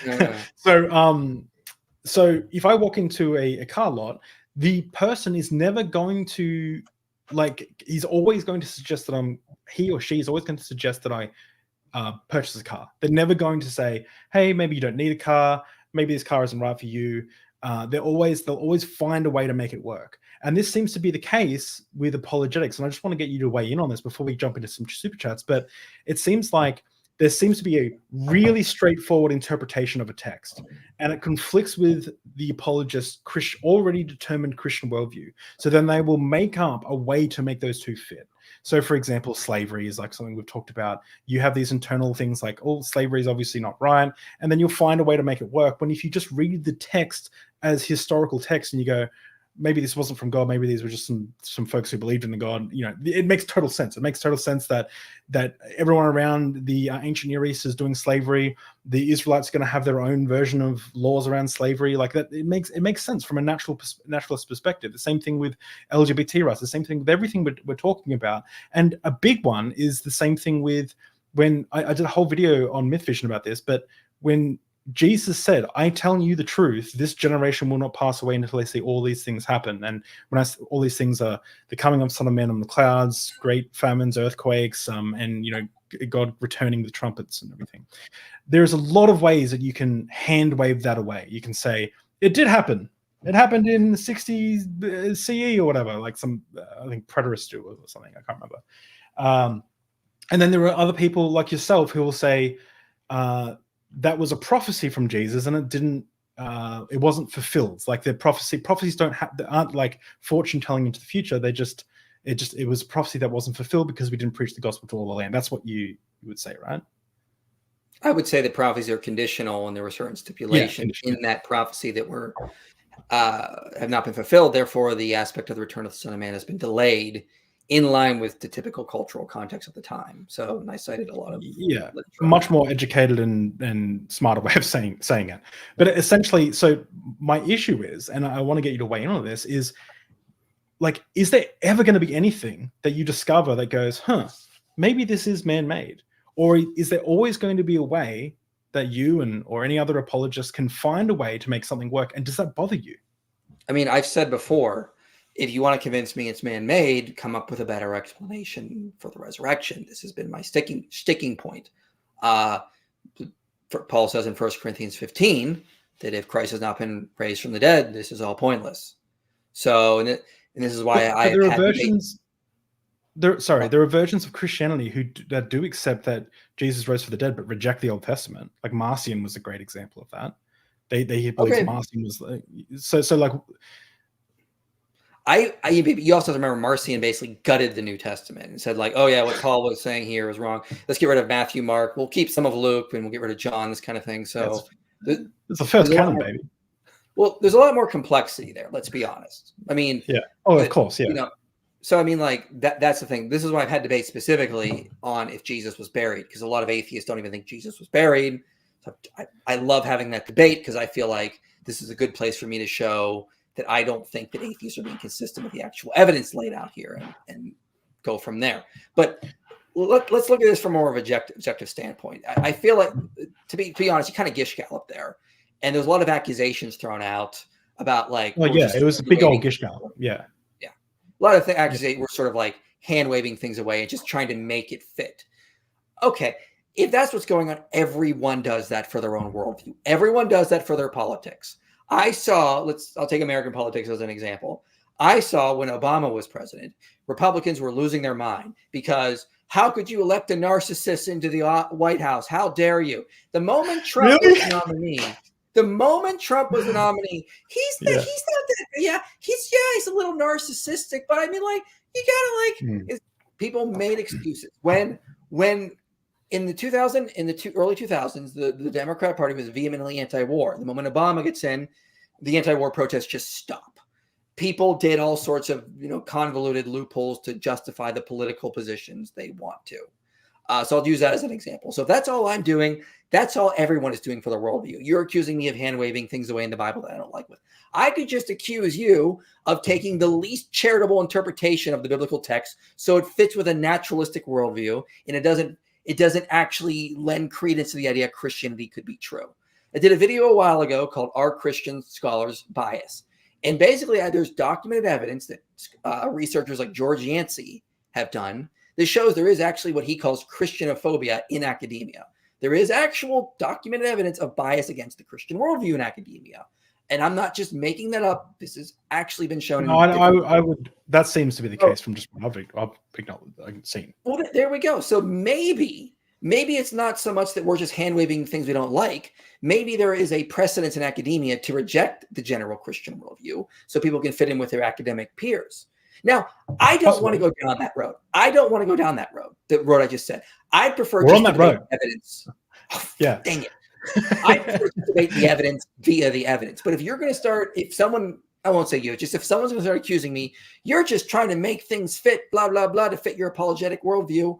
you. So if I walk into a car lot, the person is never going to, like, he's always going to suggest that he or she is always going to suggest that I purchase a car. They're never going to say, hey, maybe you don't need a car. Maybe this car isn't right for you. They'll always find a way to make it work. And this seems to be the case with apologetics. And I just want to get you to weigh in on this before we jump into some super chats. But it seems like there seems to be a really straightforward interpretation of a text, and it conflicts with the apologist's already determined Christian worldview. So then they will make up a way to make those two fit. So, for example, slavery is like something we've talked about. You have these internal things like, oh, slavery is obviously not right, and then you'll find a way to make it work. When if you just read the text as historical text and you go, maybe this wasn't from God. Maybe these were just some folks who believed in the God. It makes total sense. It makes total sense that everyone around the ancient Near East is doing slavery. The Israelites are going to have their own version of laws around slavery. Like that, it makes sense from a naturalist perspective. The same thing with LGBT rights. The same thing with everything we're talking about. And a big one is the same thing with when I did a whole video on Myth Vision about this, but when Jesus said, "I'm telling you the truth, this generation will not pass away until they see all these things happen." And when I say all these things are the coming of Son of Man on the clouds, great famines, earthquakes, and God returning with trumpets and everything. There's a lot of ways that you can hand wave that away. You can say, it did happen. It happened in the 60s CE or whatever, like some, I think preterists do or something, I can't remember. And then there are other people like yourself who will say, that was a prophecy from Jesus, and it wasn't fulfilled. Like the prophecies aren't like fortune telling into the future. It was a prophecy that wasn't fulfilled because we didn't preach the gospel to all the land. That's what you would say, right? I would say that prophecies are conditional, and there were certain stipulations in that prophecy that were have not been fulfilled. Therefore, the aspect of the return of the Son of Man has been delayed, in line with the typical cultural context of the time. So, and I cited a lot of much more educated and smarter way of saying it. But essentially, so my issue is, and I want to get you to weigh in on this, is like, is there ever going to be anything that you discover that goes, maybe this is man-made? Or is there always going to be a way that you or any other apologist can find a way to make something work? And does that bother you? I mean, I've said before, if you want to convince me it's man-made, come up with a better explanation for the resurrection. This has been my sticking point. Paul says in 1 Corinthians 15 that if Christ has not been raised from the dead, this is all pointless. So, and this is why there are versions. There are versions of Christianity that do accept that Jesus rose from the dead, but reject the Old Testament. Like Marcion was a great example of that. They believe Marcion was so like. You also have to remember Marcion basically gutted the New Testament and said, like, oh yeah, what Paul was saying here is wrong. Let's get rid of Matthew, Mark. We'll keep some of Luke, and we'll get rid of John. This kind of thing. So it's the first canon, baby. Well, there's a lot more complexity there. Let's be honest. I mean, yeah. Oh, of course, yeah. So I mean, like that's the thing. This is why I've had debate specifically on if Jesus was buried, because a lot of atheists don't even think Jesus was buried. So I love having that debate because I feel like this is a good place for me to show that I don't think that atheists are being consistent with the actual evidence laid out here, and go from there. But let's look at this from more of an objective standpoint. I feel like, to be honest, you kind of gish gallop there, and there's a lot of accusations thrown out about like. Well, yeah, it was a big old gish gallop. Yeah, yeah, a lot of accusations were sort of like hand waving things away and just trying to make it fit. Okay, if that's what's going on, everyone does that for their own worldview. Everyone does that for their politics. I'll take American politics as an example. I saw when Obama was president, Republicans were losing their mind because how could you elect a narcissist into the White House? How dare you? The moment Trump was the nominee, he's not that. He's a little narcissistic, but I mean, like, you gotta people made excuses when in the early 2000s, the Democrat Party was vehemently anti-war. The moment Obama gets in, the anti-war protests just stop. People did all sorts of convoluted loopholes to justify the political positions they want to. So I'll use that as an example. So if that's all I'm doing, that's all everyone is doing for the worldview. You're accusing me of hand-waving things away in the Bible that I don't like with. I could just accuse you of taking the least charitable interpretation of the biblical text so it fits with a naturalistic worldview, and it doesn't actually lend credence to the idea Christianity could be true. I did a video a while ago called Are Christian Scholars Biased? And basically, there's documented evidence that researchers like George Yancey have done that shows there is actually what he calls Christianophobia in academia. There is actual documented evidence of bias against the Christian worldview in academia. And I'm not just making that up. This has actually been shown. No, I would. That seems to be the case from just what I've seen. Well, there we go. So maybe it's not so much that we're just hand waving things we don't like. Maybe there is a precedent in academia to reject the general Christian worldview, so people can fit in with their academic peers. Now, I don't want to go down that road. The road I just said. I prefer just to debate evidence. Yeah. Dang it. I prefer to debate the evidence via the evidence. But if you're going to start, if someone I won't say you, just if someone's going to start accusing me, you're just trying to make things fit, blah, blah, blah, to fit your apologetic worldview.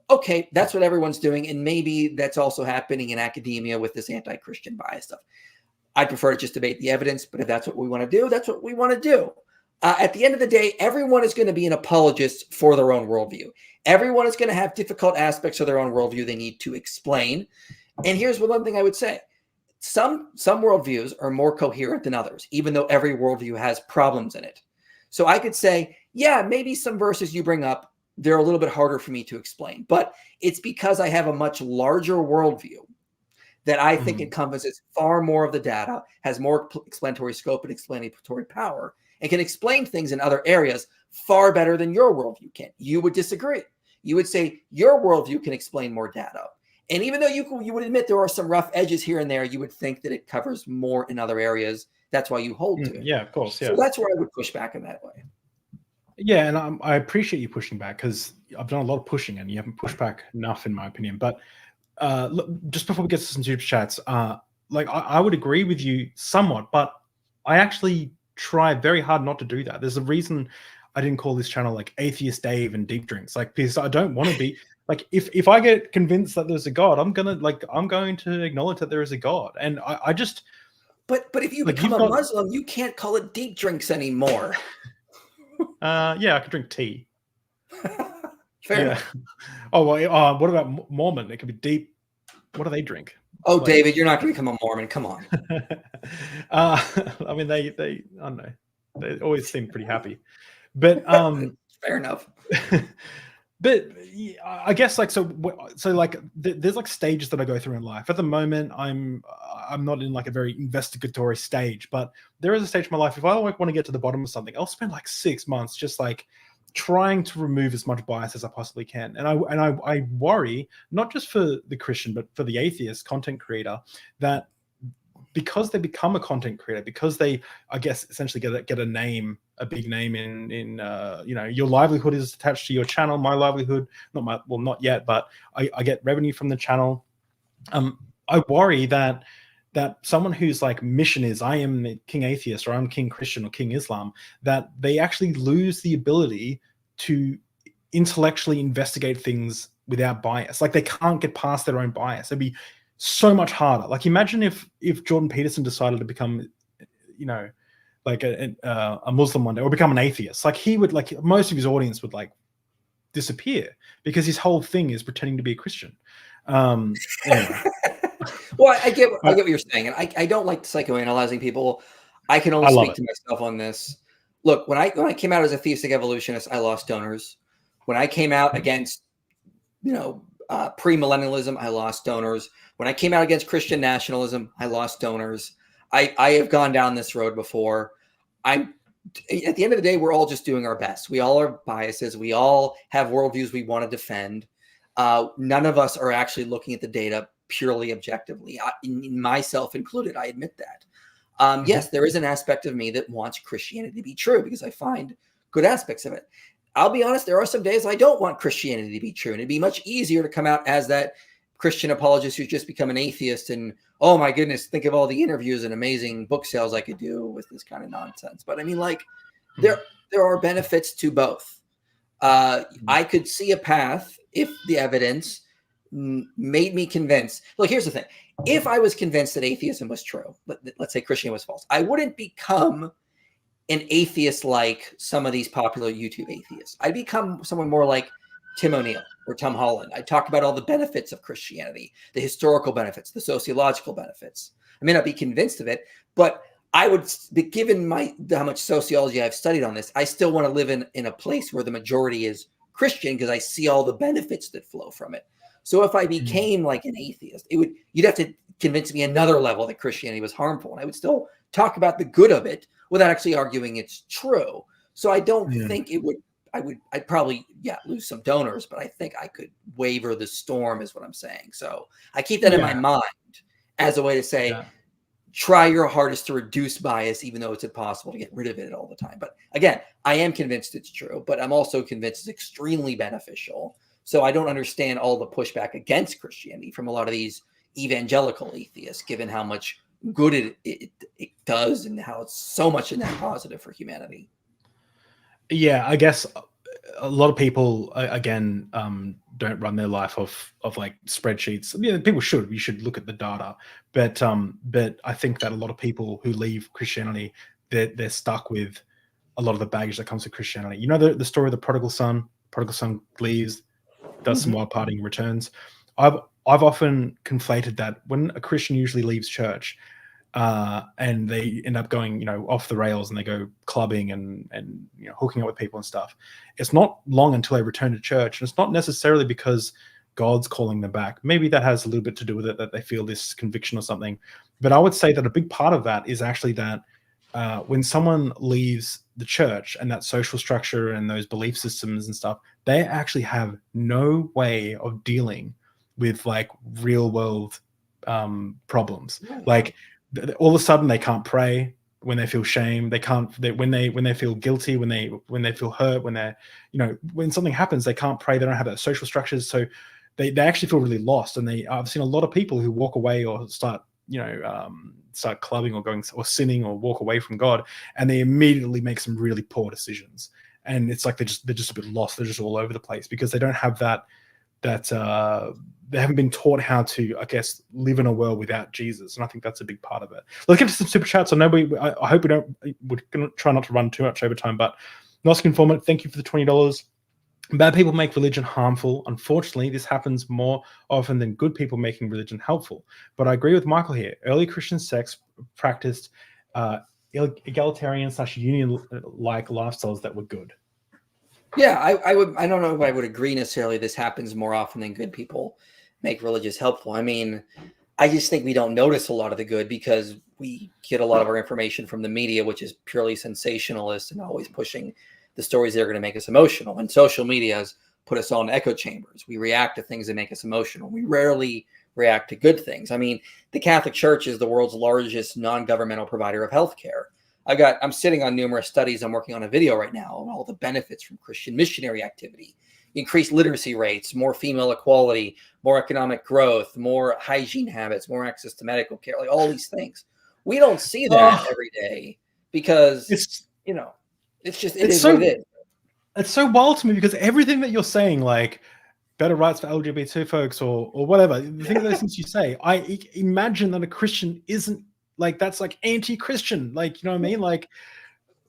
Okay, that's what everyone's doing. And maybe that's also happening in academia with this anti-Christian bias stuff. I prefer to just debate the evidence, but if that's what we want to do, that's what we want to do. At the end of the day, everyone is going to be an apologist for their own worldview. Everyone is going to have difficult aspects of their own worldview they need to explain. And here's one thing I would say. Some worldviews are more coherent than others, even though every worldview has problems in it. So I could say, yeah, maybe some verses you bring up, they're a little bit harder for me to explain. But it's because I have a much larger worldview that I think encompasses far more of the data, has more explanatory scope and explanatory power, and can explain things in other areas far better than your worldview can. You would disagree. You would say your worldview can explain more data. And even though you would admit there are some rough edges here and there, you would think that it covers more in other areas. That's why you hold to it. Yeah, of course. Yeah. So that's where I would push back in that way. Yeah, and I appreciate you pushing back, because I've done a lot of pushing and you haven't pushed back enough, in my opinion. But look, just before we get to some super chats, like I would agree with you somewhat, but I actually try very hard not to do that. There's a reason I didn't call this channel like Atheist Dave and Deep Drinks, like, because I don't want to be like, if I get convinced that there's a God, I'm going to acknowledge that there is a God. And I just, but if you become a Muslim, you can't call it Deep Drinks anymore. Yeah, I could drink tea. Fair enough. Oh, well, what about Mormon? It could be deep. What do they drink? Oh, like, David, you're not going to become a Mormon. Come on. I mean, they I don't know. They always seem pretty happy, but fair enough. But I guess like so like there's like stages that I go through in life. At the moment, I'm not in like a very investigatory stage, but there is a stage in my life. If I like want to get to the bottom of something, I'll spend like 6 months just like trying to remove as much bias as I possibly can. And I worry, not just for the Christian, but for the atheist content creator, that because they become a content creator, because they, I guess, essentially get a name, a big name in you know, your livelihood is attached to your channel. My livelihood, not yet, but I get revenue from the channel. I worry that someone whose like mission is I am the King Atheist, or I'm King Christian, or King Islam, that they actually lose the ability to intellectually investigate things without bias. Like they can't get past their own bias. It'd be so much harder. Like imagine if Jordan Peterson decided to become, you know, like a Muslim one day, or become an atheist. Like he would, like most of his audience would like disappear, because his whole thing is pretending to be a Christian. Anyway. Well, I get what you're saying, and I don't like psychoanalyzing people. I can only speak to myself on this. Look, when I came out as a theistic evolutionist, I lost donors. When I came out against, you know, premillennialism, I lost donors. When I came out against Christian nationalism, I lost donors. I have gone down this road before. At the end of the day, we're all just doing our best. We all are biases. We all have worldviews we want to defend. None of us are actually looking at the data purely objectively, in myself included. I admit that. Yes, there is an aspect of me that wants Christianity to be true, because I find good aspects of it. I'll be honest, there are some days I don't want Christianity to be true, and it'd be much easier to come out as that Christian apologist who's just become an atheist and, oh my goodness, think of all the interviews and amazing book sales I could do with this kind of nonsense. But I mean, like, there are benefits to both. I could see a path if the evidence made me convinced. Look, here's the thing. If I was convinced that atheism was true, let's say Christianity was false, I wouldn't become an atheist like some of these popular YouTube atheists. I'd become someone more like Tim O'Neill or Tom Holland. I talk about all the benefits of Christianity, the historical benefits, the sociological benefits. I may not be convinced of it, but I would be, given how much sociology I've studied on this, I still want to live in a place where the majority is Christian, because I see all the benefits that flow from it. So if I became like an atheist, you'd have to convince me another level that Christianity was harmful, and I would still talk about the good of it without actually arguing it's true. So I don't think it would. I'd probably lose some donors, but I think I could waver the storm, is what I'm saying. So I keep that in my mind as a way to say, try your hardest to reduce bias, even though it's impossible to get rid of it all the time. But again, I am convinced it's true, but I'm also convinced it's extremely beneficial. So I don't understand all the pushback against Christianity from a lot of these evangelical atheists, given how much good it does and how it's so much a net positive for humanity. Yeah, I guess a lot of people again don't run their life of like spreadsheets. Yeah, people should. You should look at the data, but I think that a lot of people who leave Christianity, they're stuck with a lot of the baggage that comes with Christianity. You know the story of the prodigal son. Prodigal son leaves, does some wild partying, returns. I've often conflated that when a Christian usually leaves church, and they end up going, you know, off the rails, and they go clubbing and you know, hooking up with people and stuff. It's not long until they return to church, and it's not necessarily because God's calling them back. Maybe that has a little bit to do with it, that they feel this conviction or something. But I would say that a big part of that is actually that when someone leaves the church and that social structure and those belief systems and stuff, they actually have no way of dealing with like real world problems. Like all of a sudden they can't pray when they feel shame. They can't, when they feel guilty, when they feel hurt, when they're, you know, when something happens, they can't pray. They don't have that social structures. So they actually feel really lost. And I've seen a lot of people who walk away or start, you know, start clubbing or going or sinning or walk away from God, and they immediately make some really poor decisions. And it's like they're just a bit lost. They're just all over the place because they don't have that they haven't been taught how to, I guess, live in a world without Jesus. And I think that's a big part of it. Let's get to some super chats. I know I hope we're going to try not to run too much over time, but Nosk Informant, thank you for the $20. Bad people make religion harmful. Unfortunately, this happens more often than good people making religion helpful. But I agree with Michael here. Early Christian sects practiced egalitarian/union-like lifestyles that were good. Yeah, I would. I don't know if I would agree necessarily. This happens more often than good people make religious helpful. I mean, I just think we don't notice a lot of the good because we get a lot of our information from the media, which is purely sensationalist and always pushing the stories that are going to make us emotional. And social media has put us all in echo chambers. We react to things that make us emotional. We rarely react to good things. I mean, the Catholic Church is the world's largest non-governmental provider of healthcare. I'm sitting on numerous studies. I'm working on a video right now on all the benefits from Christian missionary activity, increased literacy rates, more female equality, more economic growth, more hygiene habits, more access to medical care, like all these things. We don't see that every day because it's just what it is. It's so wild to me because everything that you're saying, like better rights for LGBT folks or whatever, those things you say, I imagine that a Christian isn't like, that's like anti-Christian, like, you know what I mean? Like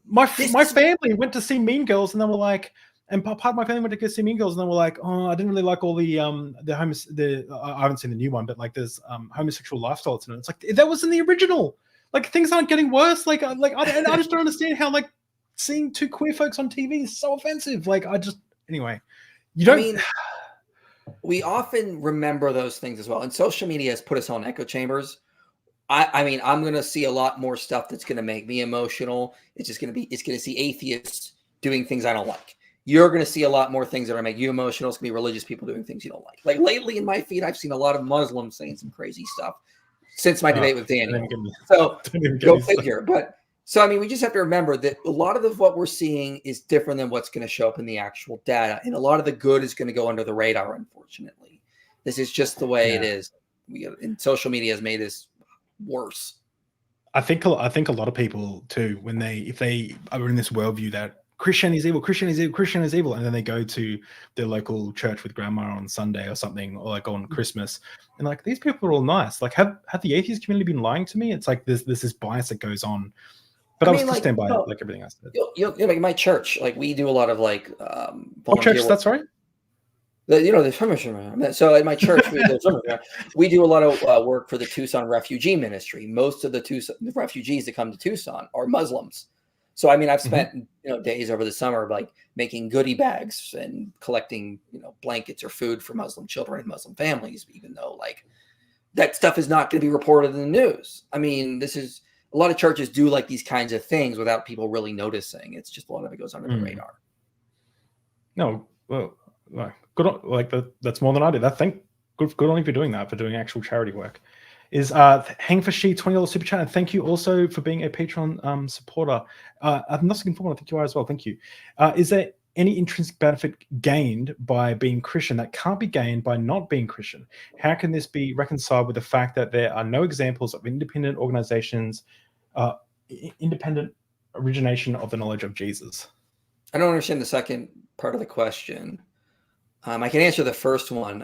my family went to see Mean Girls and they were like, and part of my family went to go see Mean Girls and they were like, oh, I didn't really like all I haven't seen the new one, but like there's homosexual lifestyle in it. It's like that was in the original. Like things aren't getting worse. I just don't understand how like seeing two queer folks on TV is so offensive. Like anyway, you don't. I mean, we often remember those things as well, and social media has put us on echo chambers. I mean, I'm going to see a lot more stuff that's going to make me emotional. It's going to see atheists doing things I don't like. You're going to see a lot more things that are make you emotional. It's going to be religious people doing things you don't like. Like lately in my feed, I've seen a lot of Muslims saying some crazy stuff since my debate with Daniel. So go figure. But so, I mean, we just have to remember that a lot of what we're seeing is different than what's going to show up in the actual data. And a lot of the good is going to go under the radar, unfortunately. This is just the way it is. And social media has made this worse. I think a lot of people too, if they are in this worldview that Christianity is evil, Christianity is evil, and then they go to their local church with grandma on Sunday or something, or like on Christmas, and like these people are all nice. Like, have the atheist community been lying to me? It's like there's this bias that goes on. But I was like, stand by it, like everything I said. Like my church, like we do a lot of like what church? That's right. So at my church, we do a lot of work for the Tucson refugee ministry. Most of the refugees that come to Tucson are Muslims. So, I mean, I've spent, days over the summer, like making goodie bags and collecting, blankets or food for Muslim children and Muslim families, even though like that stuff is not going to be reported in the news. I mean, a lot of churches do like these kinds of things without people really noticing. It's just a lot of it goes under the radar. No, well, good. Like that's more than I did. Good on you for doing that, for doing actual charity work. Is Hang for She $20 super chat, and thank you also for being a Patreon supporter. I'm not looking forward. I think you are as well. Thank you. Is there any intrinsic benefit gained by being Christian that can't be gained by not being Christian? How can this be reconciled with the fact that there are no examples of independent organizations independent origination of the knowledge of Jesus? I don't understand the second part of the question. I can answer the first one.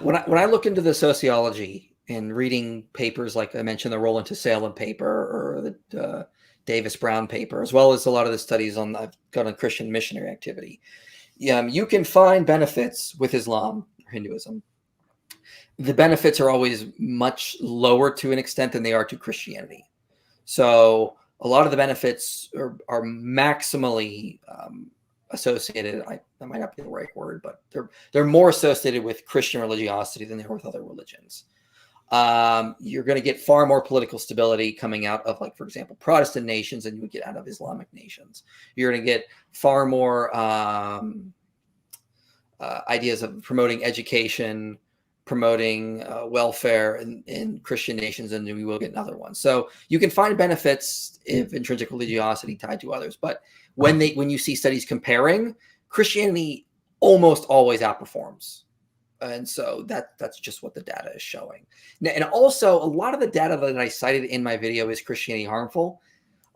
When I look into the sociology and reading papers like I mentioned, the Roland to Salem paper or the Davis Brown paper, as well as a lot of the studies I've got on Christian missionary activity, you can find benefits with Islam or Hinduism. The benefits are always much lower to an extent than they are to Christianity. So a lot of the benefits are maximally associated. That might not be the right word, but they're more associated with Christian religiosity than they are with other religions. You're going to get far more political stability coming out of, like, for example, Protestant nations than you would get out of Islamic nations. You're going to get far more ideas of promoting education, promoting welfare in Christian nations than we will get in other ones. So you can find benefits of intrinsic religiosity tied to others, but when you see studies comparing, Christianity almost always outperforms. And so that's just what the data is showing. Now, and also, a lot of the data that I cited in my video is Christianity harmful.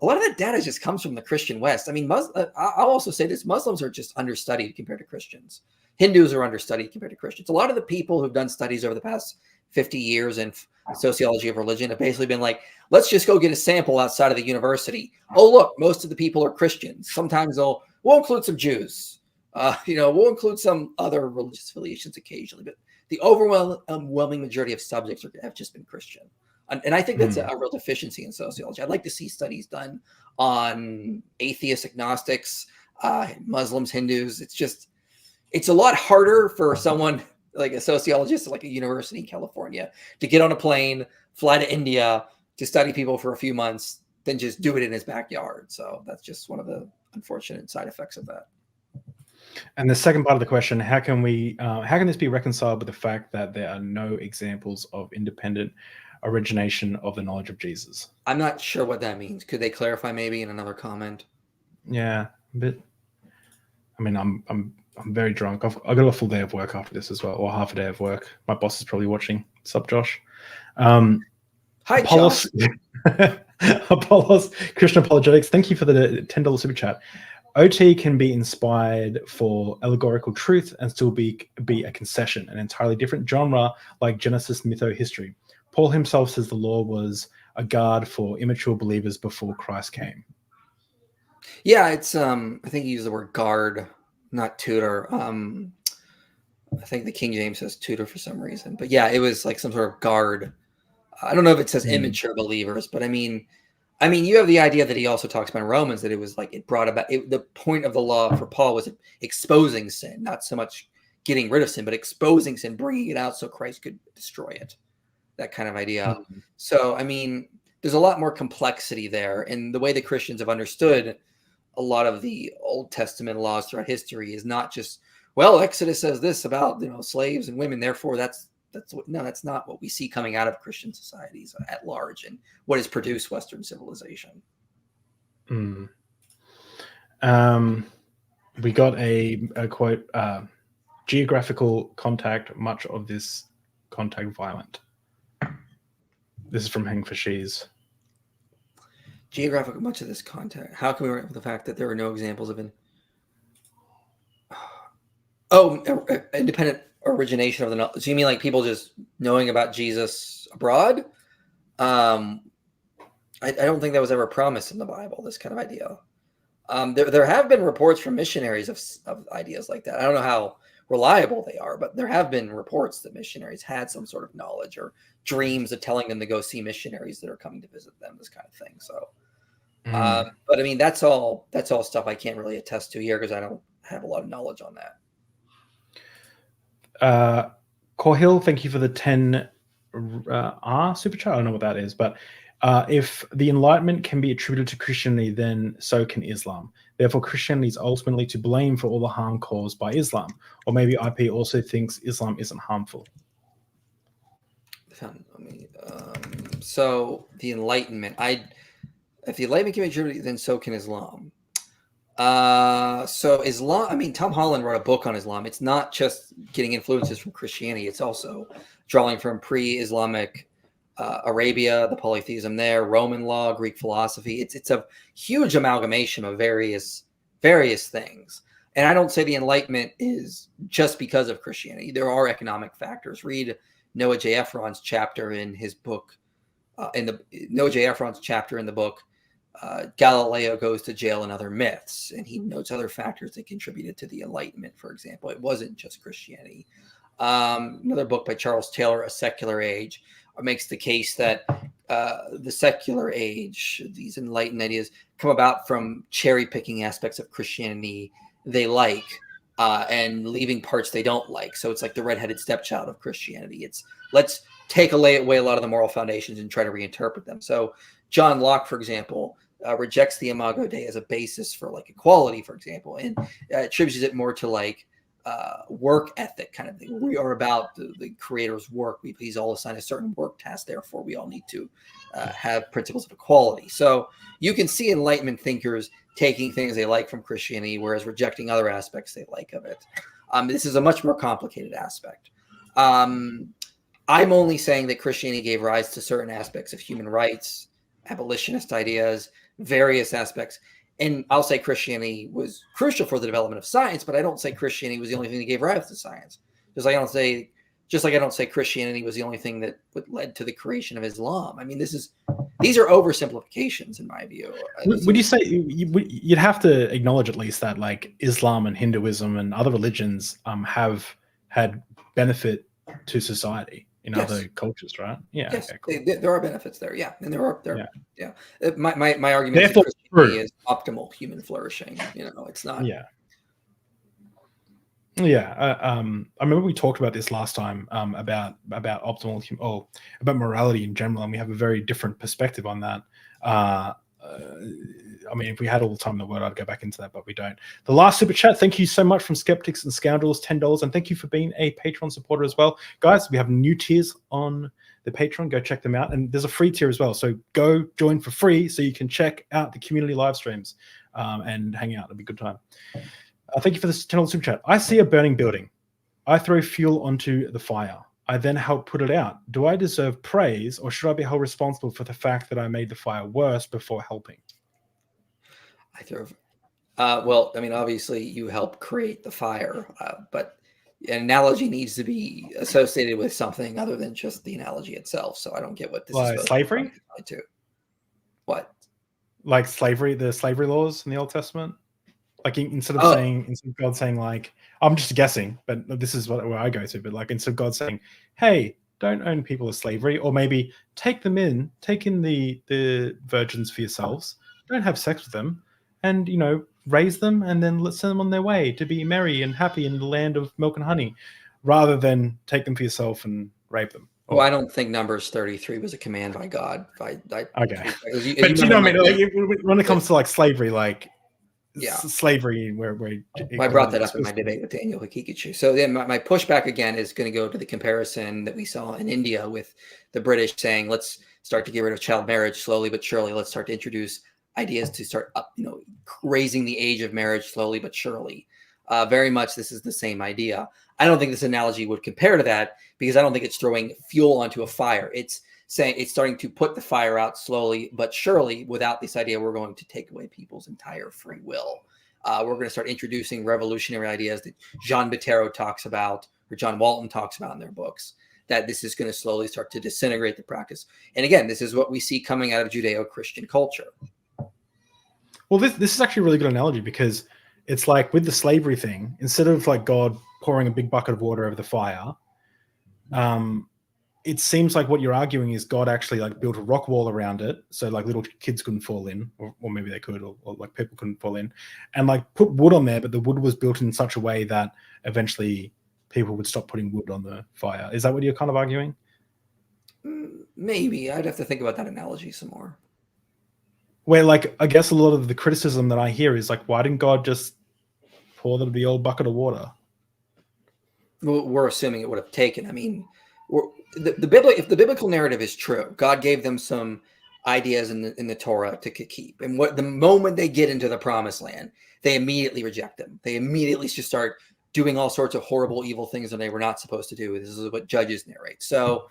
A lot of that data just comes from the Christian West. I mean, I'll also say this: Muslims are just understudied compared to Christians. Hindus are understudied compared to Christians. A lot of the people who've done studies over the past 50 years in sociology of religion have basically been like, let's just go get a sample outside of the university. Oh, look, most of the people are Christians. Sometimes we'll include some Jews. We'll include some other religious affiliations occasionally, but the overwhelming majority of subjects have just been Christian. And I think that's a real deficiency in sociology. I'd like to see studies done on atheists, agnostics, Muslims, Hindus. It's a lot harder for someone like a sociologist at like a university in California to get on a plane, fly to India to study people for a few months than just do it in his backyard. So that's just one of the unfortunate side effects of that. And the second part of the question, how can this be reconciled with the fact that there are no examples of independent origination of the knowledge of Jesus? I'm not sure what that means. Could they clarify maybe in another comment? Yeah, a bit. I mean, I'm very drunk. I've got a full day of work after this as well, or half a day of work. My boss is probably watching. What's up, Josh? Hi, Apollos, Josh. Apollos, Christian Apologetics. Thank you for the $10 super chat. OT can be inspired for allegorical truth and still be a concession, an entirely different genre like Genesis mytho-history. Paul himself says the law was a guard for immature believers before Christ came. Yeah, it's I think he used the word guard, not tutor. I think the King James says tutor for some reason, but yeah, it was like some sort of guard. I don't know if it says immature believers, but I mean, you have the idea that he also talks about in Romans that it was like it brought about the point of the law for Paul was exposing sin, not so much getting rid of sin, but exposing sin, bringing it out so Christ could destroy it. That kind of idea. So, I mean, there's a lot more complexity there, and the way the Christians have understood a lot of the Old Testament laws throughout history is not just, well, Exodus says this about slaves and women, therefore that's not what we see coming out of Christian societies at large and what has produced Western civilization. We got a quote, geographical contact, much of this contact violent. This is from Hang for Shees. Geographical, much of this contact. How can we write with the fact that there are no examples of independent origination of the knowledge? So you mean like people just knowing about Jesus abroad? I don't think that was ever promised in the Bible, this kind of idea. There have been reports from missionaries of ideas like that. I don't know how reliable they are, but there have been reports that missionaries had some sort of knowledge or dreams of telling them to go see missionaries that are coming to visit them, this kind of thing. So, but I mean, that's all stuff I can't really attest to here because I don't have a lot of knowledge on that. Corhill, thank you for the 10 super chat. I don't know what that is, but if the Enlightenment can be attributed to Christianity, then so can Islam. Therefore, Christianity is ultimately to blame for all the harm caused by Islam. Or maybe IP also thinks Islam isn't harmful. So the Enlightenment, if the Enlightenment can be attributed, then so can Islam. So Islam, I mean, Tom Holland wrote a book on Islam. It's not just getting influences from Christianity. It's also drawing from pre-Islamic Arabia, the polytheism there, Roman law, Greek philosophy. It's a huge amalgamation of various things. And I don't say the Enlightenment is just because of Christianity. There are economic factors. Read Noah J. Efron's chapter in his book, Noah J. Efron's chapter in the book, Galileo Goes to Jail and Other Myths. And he notes other factors that contributed to the Enlightenment, for example. It wasn't just Christianity. Another book by Charles Taylor, A Secular Age, makes the case that the secular age, these enlightened ideas, come about from cherry picking aspects of Christianity they like and leaving parts they don't like. So it's like the redheaded stepchild of Christianity. It's let's take away a lot of the moral foundations and try to reinterpret them. So John Locke, for example, rejects the Imago Dei as a basis for like equality, for example, and attributes it more to like work ethic kind of thing. We are about the creator's work. He's all assigned a certain work task. Therefore, we all need to have principles of equality. So you can see Enlightenment thinkers taking things they like from Christianity, whereas rejecting other aspects they like of it. This is a much more complicated aspect. I'm only saying that Christianity gave rise to certain aspects of human rights, abolitionist ideas, various aspects. And I'll say Christianity was crucial for the development of science, but I don't say Christianity was the only thing that gave rise to science. Just like I don't say Christianity was the only thing that led to the creation of Islam. I mean, these are oversimplifications in my view. Would you say you'd have to acknowledge at least that like Islam and Hinduism and other religions have had benefit to society in other cultures, right? Yeah. Yes, okay, cool. there are benefits there. Yeah, and there are. Yeah. My argument Therefore, is Christianity is optimal human flourishing. It's not. Yeah. Yeah. I remember we talked about this last time about optimal about morality in general, and we have a very different perspective on that. I mean, if we had all the time in the world, I'd go back into that, but we don't. The last super chat, thank you so much from Skeptics and Scoundrels, $10, and thank you for being a Patreon supporter as well. Guys, we have new tiers on the Patreon. Go check them out, and there's a free tier as well. So go join for free so you can check out the community live streams and hang out. It'll be a good time. Thank you for this $10 super chat. I see a burning building. I throw fuel onto the fire. I then help put it out. Do I deserve praise, or should I be held responsible for the fact that I made the fire worse before helping? Well, I mean, obviously you help create the fire, but an analogy needs to be associated with something other than just the analogy itself. So I don't get what this is supposed slavery to. What? Like slavery, the slavery laws in the Old Testament? Like instead of God saying like, I'm just guessing, but this is where I go to, but like instead of God saying, hey, don't own people as slavery, or maybe take in the virgins for yourselves, don't have sex with them, and raise them and then let's send them on their way to be merry and happy in the land of milk and honey, rather than take them for yourself and rape them. Well, I don't think Numbers 33 was a command by God. Okay, but you know what I mean? Like, when it comes to like slavery, like slavery, where I brought that up in my debate with Daniel Hikikuchi. So then my pushback again is going to go to the comparison that we saw in India with the British saying, let's start to get rid of child marriage slowly but surely. Let's start to introduce ideas to start up, raising the age of marriage slowly but surely. Very much this is the same idea. I don't think this analogy would compare to that, because I don't think it's throwing fuel onto a fire. It's saying it's starting to put the fire out slowly but surely, without this idea we're going to take away people's entire free will. We're going to start introducing revolutionary ideas that Jean Bottero talks about, or John Walton talks about in their books, that this is going to slowly start to disintegrate the practice. And again, this is what we see coming out of Judeo-Christian culture. Well, this is actually a really good analogy, because it's like with the slavery thing, instead of like God pouring a big bucket of water over the fire, it seems like what you're arguing is God actually like built a rock wall around it, so like little kids couldn't fall in, or maybe they could, or like people couldn't fall in, and like put wood on there, but the wood was built in such a way that eventually people would stop putting wood on the fire. Is that what you're kind of arguing? Maybe. I'd have to think about that analogy some more. Where like, I guess a lot of the criticism that I hear is like, why didn't God just pour them the old bucket of water? Well, we're assuming it would have taken. I mean, if the biblical narrative is true, God gave them some ideas in the Torah to keep, and the moment they get into the promised land, they immediately reject them. They immediately just start doing all sorts of horrible, evil things that they were not supposed to do. This is what Judges narrate. So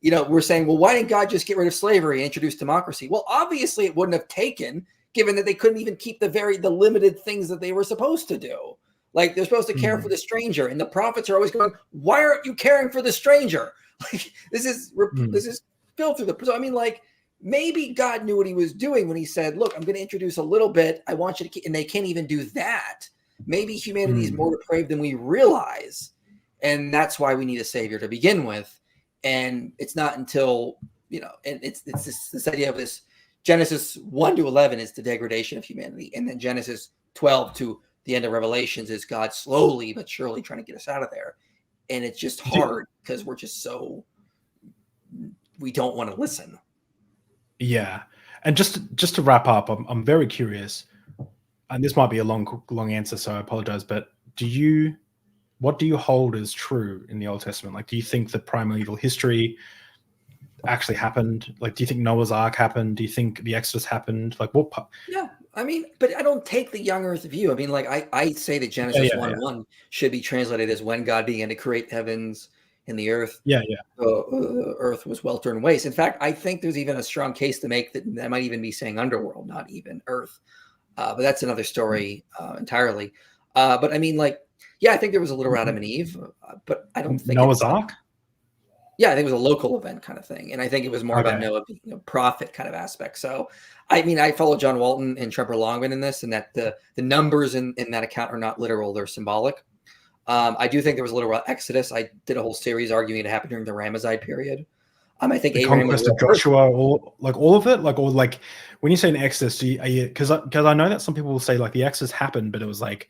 we're saying, well, why didn't God just get rid of slavery and introduce democracy? Well, obviously it wouldn't have taken, given that they couldn't even keep the limited things that they were supposed to do. Like they're supposed to care for the stranger, and the prophets are always going, why aren't you caring for the stranger? Like this is filled through the. So I mean, like maybe God knew what he was doing when he said, look, I'm going to introduce a little bit. I want you to keep, and they can't even do that. Maybe humanity is more depraved than we realize. And that's why we need a savior to begin with. And it's not until, and it's this idea of this Genesis 1 to 11 is the degradation of humanity. And then Genesis 12 to the end of Revelations is God slowly but surely trying to get us out of there. And it's just hard because we're just we don't want to listen. Yeah. And just to wrap up, I'm very curious, and this might be a long answer, so I apologize, but what do you hold as true in the Old Testament? Like, do you think the primeval history actually happened? Like, do you think Noah's Ark happened? Do you think the Exodus happened? Like, what? Yeah, I mean, but I don't take the young earth view. I mean, like, I say that Genesis 1:1 should be translated as when God began to create heavens and the earth. Yeah. Earth was welter and waste. In fact, I think there's even a strong case to make that might even be saying underworld, not even earth. But that's another story entirely. But I mean, like, yeah, I think there was a little Adam and Eve, but I don't think Noah's Ark. Yeah, I think it was a local event kind of thing, and I think it was more about Noah being a prophet kind of aspect. So, I mean, I follow John Walton and Trevor Longman in this, and that the numbers in that account are not literal; they're symbolic. I do think there was a literal Exodus. I did a whole series arguing it happened during the Ramesside period. I think the Abraham conquest of Joshua, all of it, like when you say an Exodus, because I know that some people will say like the Exodus happened, but it was like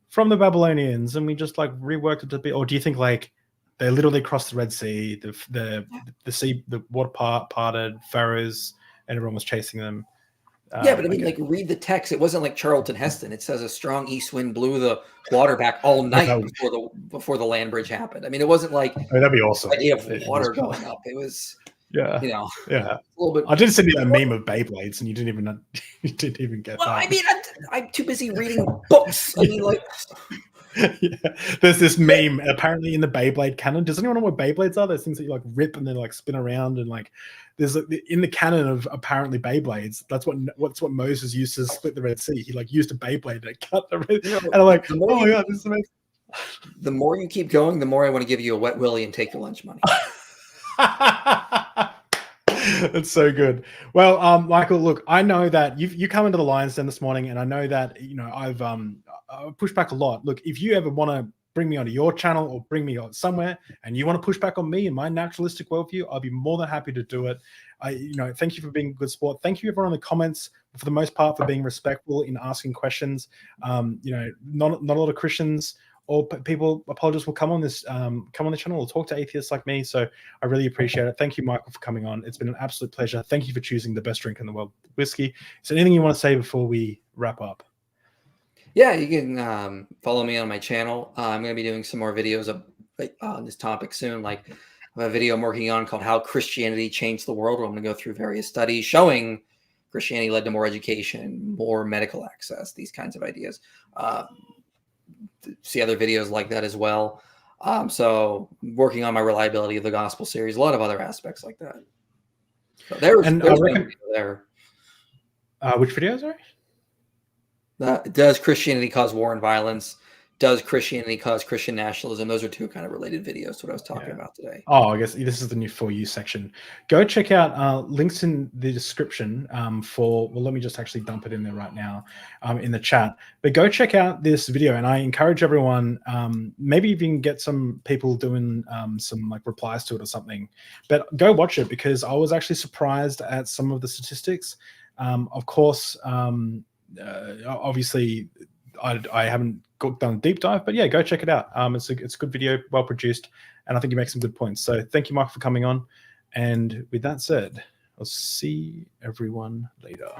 from the Babylonians, and we just like reworked it to be. Or do you think like they literally crossed the Red Sea, the sea, the water parted, Pharaohs, and everyone was chasing them? Yeah, but I mean, like, read the text. It wasn't like Charlton Heston. It says a strong east wind blew the water back all night before the land bridge happened. I mean, it wasn't like that'd be awesome. The idea of water going up. It was a little bit. I did send you a meme of Beyblades, and you didn't even get that. I mean, I'm too busy reading books. I mean, like. There's this meme apparently in the Beyblade canon. Does anyone know what Beyblades are? Those things that you like rip and then like spin around, and like there's in the canon of apparently Beyblades. That's what Moses used to split the Red Sea. He like used a Beyblade to cut the Red. And I'm like, oh my god, this is amazing. The more you keep going, the more I want to give you a wet willy and take your lunch money. That's so good. Well, Michael, look, I know that you come into the Lions Den this morning, and I know that I've pushed back a lot. Look, if you ever want to bring me onto your channel or bring me on somewhere, and you want to push back on me and my naturalistic worldview, I'll be more than happy to do it. Thank you for being a good sport. Thank you everyone in the comments for the most part for being respectful in asking questions. Not a lot of Christians or people, apologists, will come on the channel or talk to atheists like me. So I really appreciate it. Thank you, Michael, for coming on. It's been an absolute pleasure. Thank you for choosing the best drink in the world, whiskey. Is there anything you want to say before we wrap up? Yeah, you can follow me on my channel. I'm going to be doing some more videos on this topic soon. Like I have a video I'm working on called How Christianity Changed the World, where I'm going to go through various studies showing Christianity led to more education, more medical access, these kinds of ideas. See other videos like that as well. So working on my reliability of the gospel series, a lot of other aspects like that. So there's there. Which videos are? Does Christianity cause war and violence? Does Christianity cause Christian nationalism? Those are two kind of related videos to what I was talking about today. Oh, I guess this is the new For You section. Go check out links in the description let me just actually dump it in there right now in the chat. But go check out this video, and I encourage everyone, maybe you can get some people doing some like replies to it or something, but go watch it, because I was actually surprised at some of the statistics. Of course, obviously I haven't done a deep dive, but yeah, go check it out. It's a good video, well produced, and I think you make some good points. So thank you, Michael, for coming on. And with that said, I'll see everyone later.